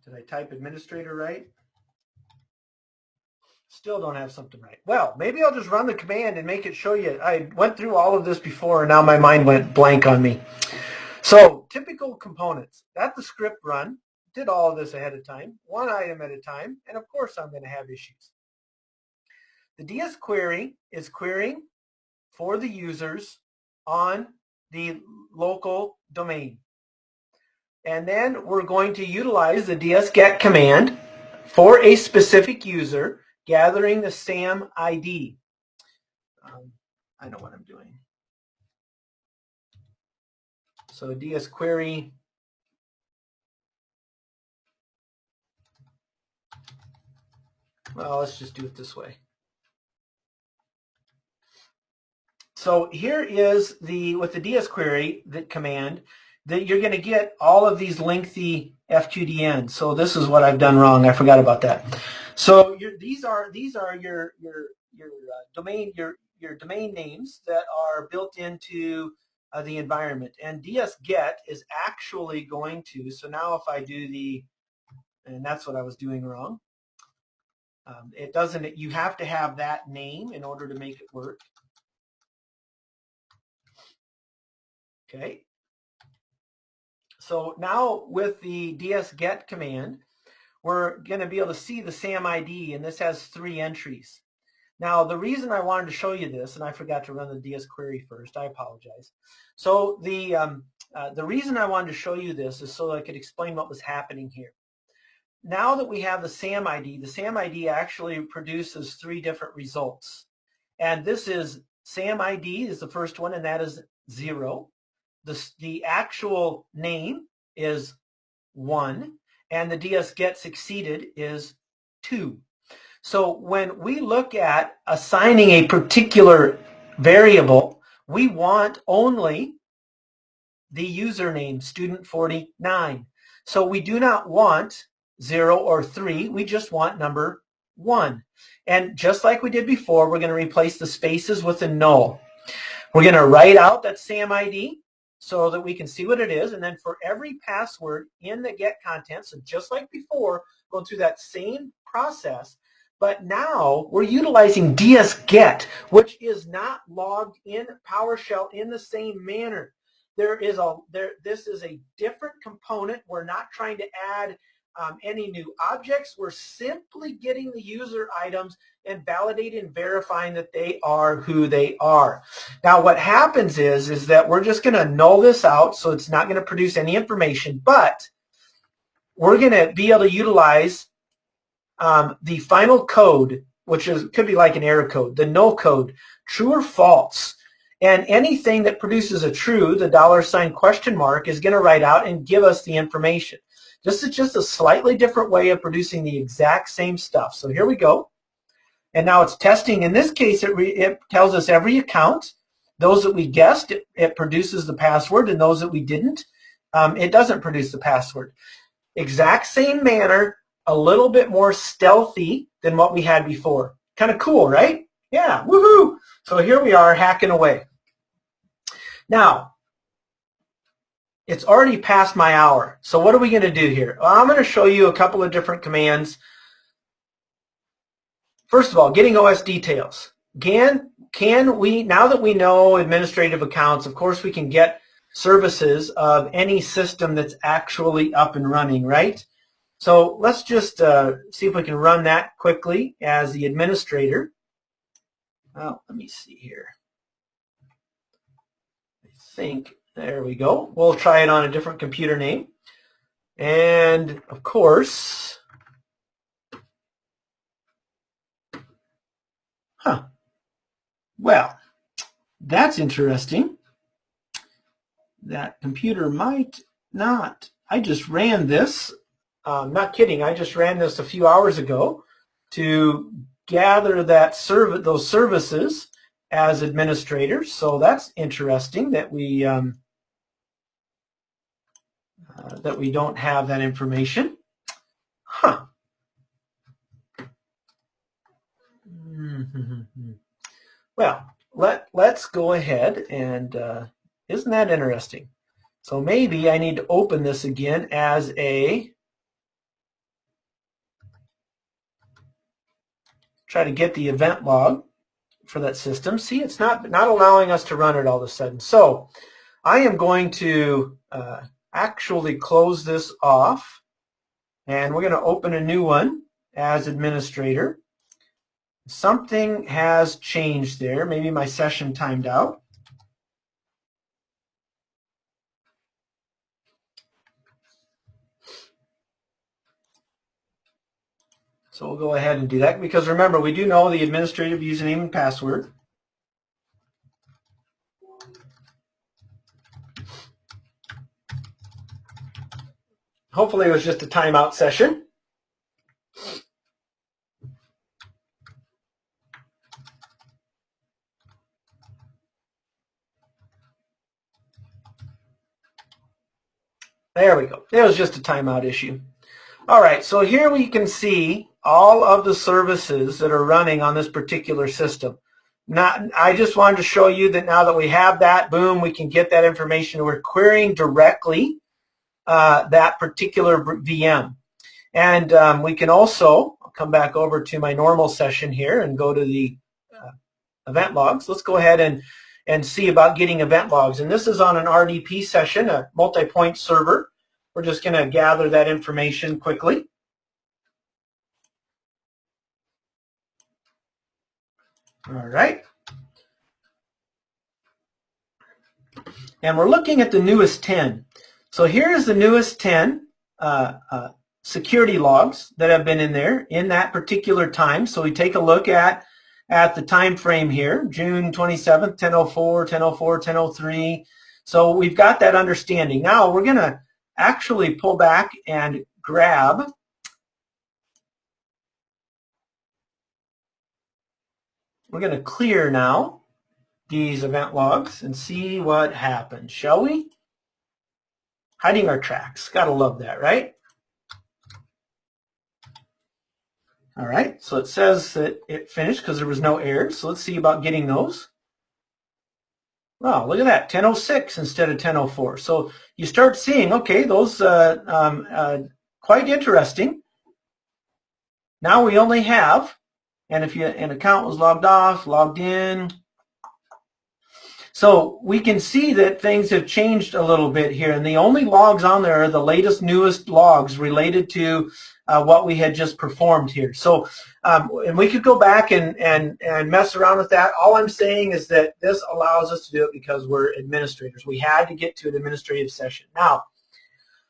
did I type administrator right? Still don't have something right. Well, maybe I'll just run the command and make it show you. I went through all of this before and now my mind went blank on me. So typical components. That's the script run. Did all of this ahead of time, one item at a time, and of course I'm going to have issues. The DS query is querying for the users on the local domain. And then we're going to utilize the ds-get command for a specific user, gathering the SAM ID. I know what I'm doing. So DS query. Well, let's just do it this way. So here is with the DS query, the command, that you're going to get all of these lengthy FQDNs. So this is what I've done wrong. I forgot about that. So these are your domain names that are built into the environment. And ds-get is actually going to. So now if I do and that's what I was doing wrong. It doesn't. You have to have that name in order to make it work. Okay. So now with the ds-get command, we're going to be able to see the SAM ID, and this has 3 entries. Now, the reason I wanted to show you this, and I forgot to run the DS query first, I apologize. So the reason I wanted to show you this is so I could explain what was happening here. Now that we have the SAM ID actually produces 3 different results. And this is SAM ID is the first one, and that is 0. The actual name is 1, and the DS get succeeded is 2. So when we look at assigning a particular variable, we want only the username student49. So we do not want 0 or 3, we just want number 1. And just like we did before, we're going to replace the spaces with a null. We're going to write out that SAM ID so that we can see what it is, and then for every password in the get content, so just like before, going through that same process, but now we're utilizing ds-get, which is not logged in PowerShell in the same manner. This is a different component. We're not trying to add any new objects. We're simply getting the user items and validating and verifying that they are who they are. Now what happens is that we're just going to null this out, so it's not going to produce any information, but we're going to be able to utilize the final code, which could be like an error code, the null code, true or false. And anything that produces a true, the $? is going to write out and give us the information. This is just a slightly different way of producing the exact same stuff. So here we go. And now it's testing. In this case, it tells us every account. Those that we guessed, it produces the password, and those that we didn't, it doesn't produce the password. Exact same manner, a little bit more stealthy than what we had before. Kind of cool, right? Yeah, woohoo! So here we are hacking away. Now, it's already past my hour. So what are we going to do here? Well, I'm going to show you a couple of different commands. First of all, getting OS details. Can we, now that we know administrative accounts, of course we can get services of any system that's actually up and running, right? So let's just see if we can run that quickly as the administrator. Well, let me see here. I think, there we go. We'll try it on a different computer name. And of course, well, that's interesting. That computer might not. I just ran this. Not kidding. I just ran this a few hours ago to gather those services as administrators. So that's interesting that we don't have that information. Huh. Well, let's go ahead and isn't that interesting? So maybe I need to open this again as a try to get the event log for that system. See, it's not allowing us to run it all of a sudden. So I am going to actually close this off, and we're going to open a new one as administrator. Something has changed there. Maybe my session timed out. So we'll go ahead and do that, because remember, we do know the administrative username and password. Hopefully it was just a timeout session. There we go. It was just a timeout issue. All right, so here we can see all of the services that are running on this particular system. I just wanted to show you that now that we have that, boom, we can get that information. We're querying directly that particular VM. And we can also, I'll come back over to my normal session here and go to the event logs. Let's go ahead and see about getting event logs. And this is on an RDP session, a multi-point server. We're just going to gather that information quickly. All right. And we're looking at the newest 10. So here's the newest 10 security logs that have been in there in that particular time. So we take a look at at the time frame here, June 27th, 10:04, 10:04, 10:03. So we've got that understanding. Now we're going to actually pull back and grab we're going to clear now these event logs and see what happens, shall we? Hiding our tracks. Gotta love that, right? All right, so it says that it finished because there was no errors. So let's see about getting those. Wow, look at that, 10:06 instead of 10:04. So you start seeing, okay, those quite interesting. Now we only have, and if an account was logged off, logged in. So we can see that things have changed a little bit here, and the only logs on there are the latest, newest logs related to what we had just performed here. So, and we could go back and mess around with that. All I'm saying is that this allows us to do it because we're administrators. We had to get to an administrative session. Now,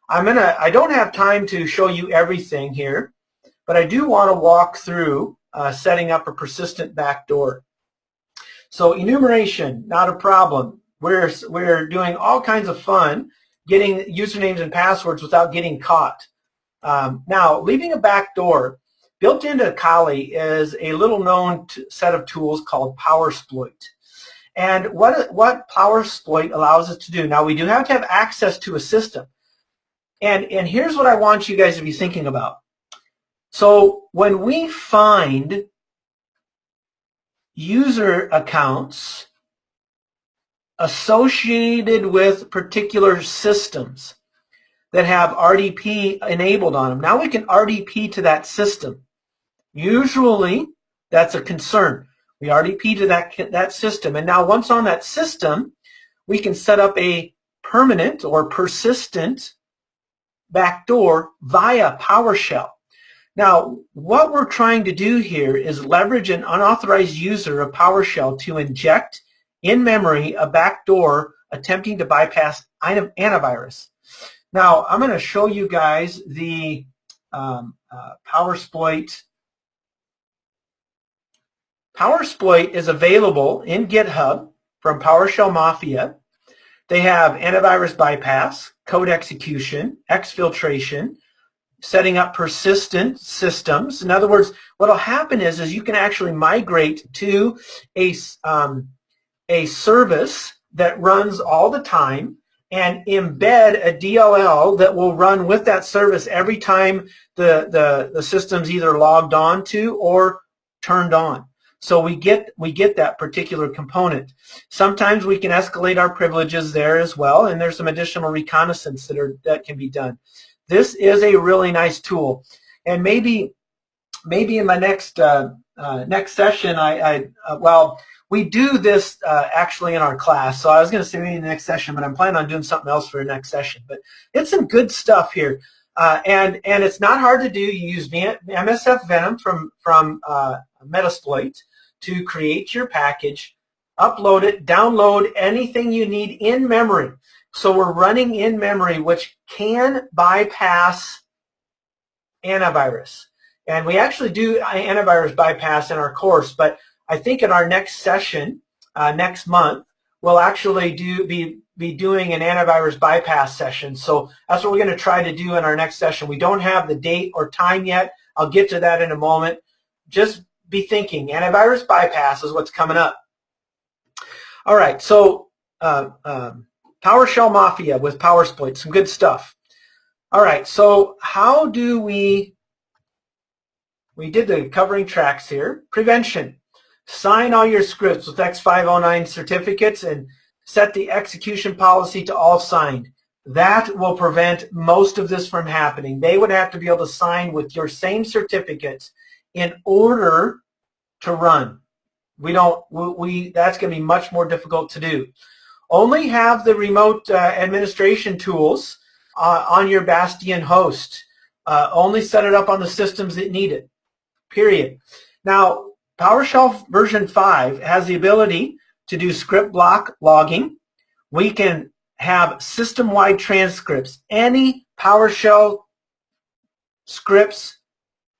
I don't have time to show you everything here, but I do want to walk through setting up a persistent backdoor. So enumeration, not a problem. We're doing all kinds of fun getting usernames and passwords without getting caught. Now, leaving a backdoor, built into Kali is a little known set of tools called PowerSploit. And what PowerSploit allows us to do, now we do have to have access to a system. And here's what I want you guys to be thinking about. So when we find user accounts associated with particular systems that have RDP enabled on them. Now we can RDP to that system. Usually that's a concern. We RDP to that system, and now once on that system, we can set up a permanent or persistent backdoor via PowerShell. Now, what we're trying to do here is leverage an unauthorized user of PowerShell to inject in memory a backdoor attempting to bypass antivirus. Now, I'm going to show you guys the PowerSploit. PowerSploit is available in GitHub from PowerShell Mafia. They have antivirus bypass, code execution, exfiltration, setting up persistent systems. In other words, what will happen is you can actually migrate to a service that runs all the time and embed a DLL that will run with that service every time the system's either logged on to or turned on. So we get that particular component. Sometimes we can escalate our privileges there as well, and there's some additional reconnaissance that can be done. This is a really nice tool, and maybe in my next session, well, we do this actually in our class. So I was going to say maybe in the next session, but I'm planning on doing something else for the next session. But it's some good stuff here, and it's not hard to do. You use MSF Venom from Metasploit to create your package, upload it, download anything you need in memory. So we're running in memory, which can bypass antivirus. And we actually do antivirus bypass in our course, but I think in our next session, next month, we'll actually be doing an antivirus bypass session. So that's what we're going to try to do in our next session. We don't have the date or time yet. I'll get to that in a moment. Just be thinking, antivirus bypass is what's coming up. All right, so PowerShell Mafia with PowerSploit, some good stuff. All right, so how do we did the covering tracks here. Prevention. Sign all your scripts with X509 certificates and set the execution policy to all signed. That will prevent most of this from happening. They would have to be able to sign with your same certificates in order to run. That's going to be much more difficult to do. Only have the remote administration tools on your Bastion host. Only set it up on the systems that need it, period. Now, PowerShell version 5 has the ability to do script block logging. We can have system-wide transcripts. Any PowerShell scripts,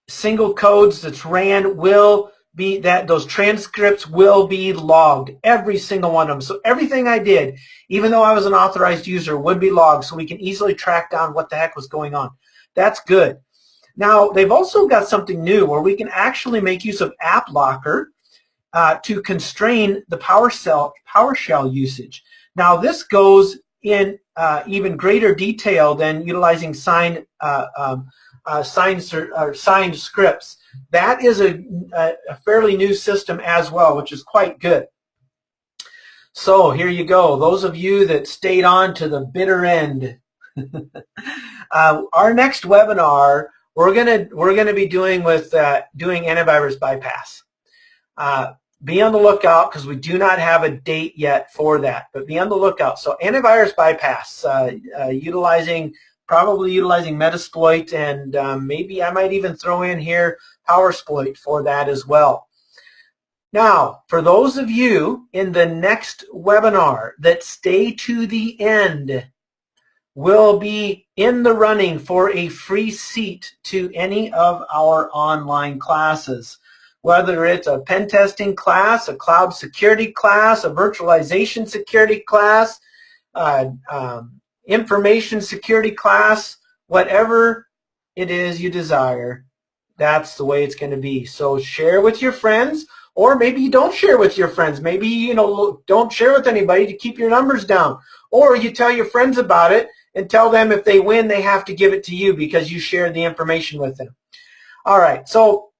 single codes that's ran will those transcripts will be logged, every single one of them. So everything I did, even though I was an authorized user, would be logged, so we can easily track down what the heck was going on. That's good. Now, they've also got something new where we can actually make use of App Locker to constrain the PowerShell usage. Now, this goes in even greater detail than utilizing signed scripts. That is a fairly new system as well, which is quite good. So here you go. Those of you that stayed on to the bitter end. Our next webinar, we're gonna be doing with doing antivirus bypass. Be on the lookout, because we do not have a date yet for that, but be on the lookout. So antivirus bypass, probably utilizing Metasploit, and maybe I might even throw in here PowerSploit for that as well. Now, for those of you in the next webinar that stay to the end, will be in the running for a free seat to any of our online classes. Whether it's a pen testing class, a cloud security class, a virtualization security class, information security class, whatever it is you desire, that's the way it's going to be. So share with your friends, or maybe you don't share with your friends. Maybe, you know, don't share with anybody to keep your numbers down. Or you tell your friends about it and tell them if they win, they have to give it to you because you shared the information with them. All right, so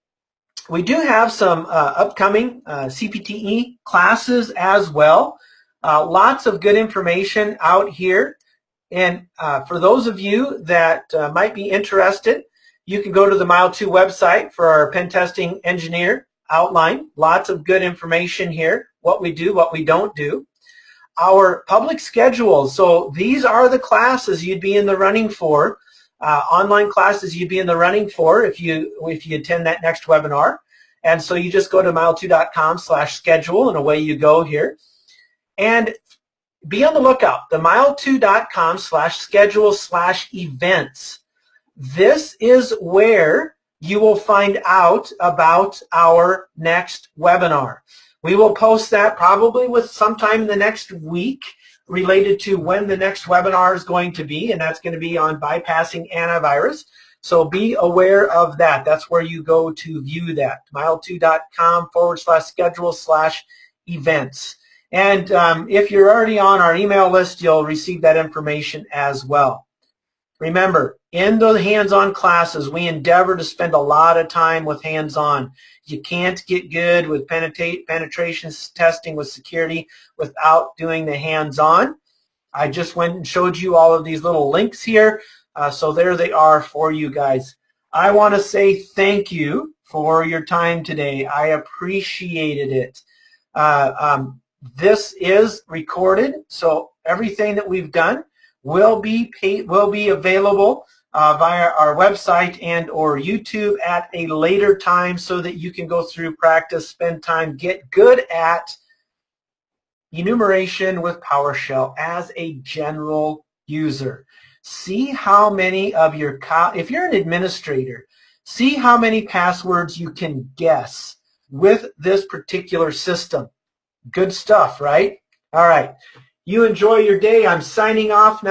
we do have some upcoming CPTE classes as well. Lots of good information out here. And for those of you that might be interested, you can go to the Mile2 website for our pen testing engineer outline. Lots of good information here, what we do, what we don't do. Our public schedule, so these are the classes you'd be in the running for, online classes you'd be in the running for if you attend that next webinar. And so you just go to mile2.com/schedule, and away you go here. And be on the lookout, the mile2.com/schedule/events. This is where you will find out about our next webinar. We will post that probably with sometime in the next week related to when the next webinar is going to be, and that's going to be on bypassing antivirus. So be aware of that. That's where you go to view that, mile2.com/schedule/events. And if you're already on our email list, you'll receive that information as well. Remember, in the hands-on classes, we endeavor to spend a lot of time with hands-on. You can't get good with penetration testing with security without doing the hands-on. I just went and showed you all of these little links here. So there they are for you guys. I want to say thank you for your time today. I appreciated it. This is recorded, so everything that we've done will be available via our website and or YouTube at a later time, so that you can go through, practice, spend time, get good at enumeration with PowerShell as a general user. See how many of your, if you're an administrator, see how many passwords you can guess with this particular system. Good stuff, right? All right. You enjoy your day. I'm signing off now.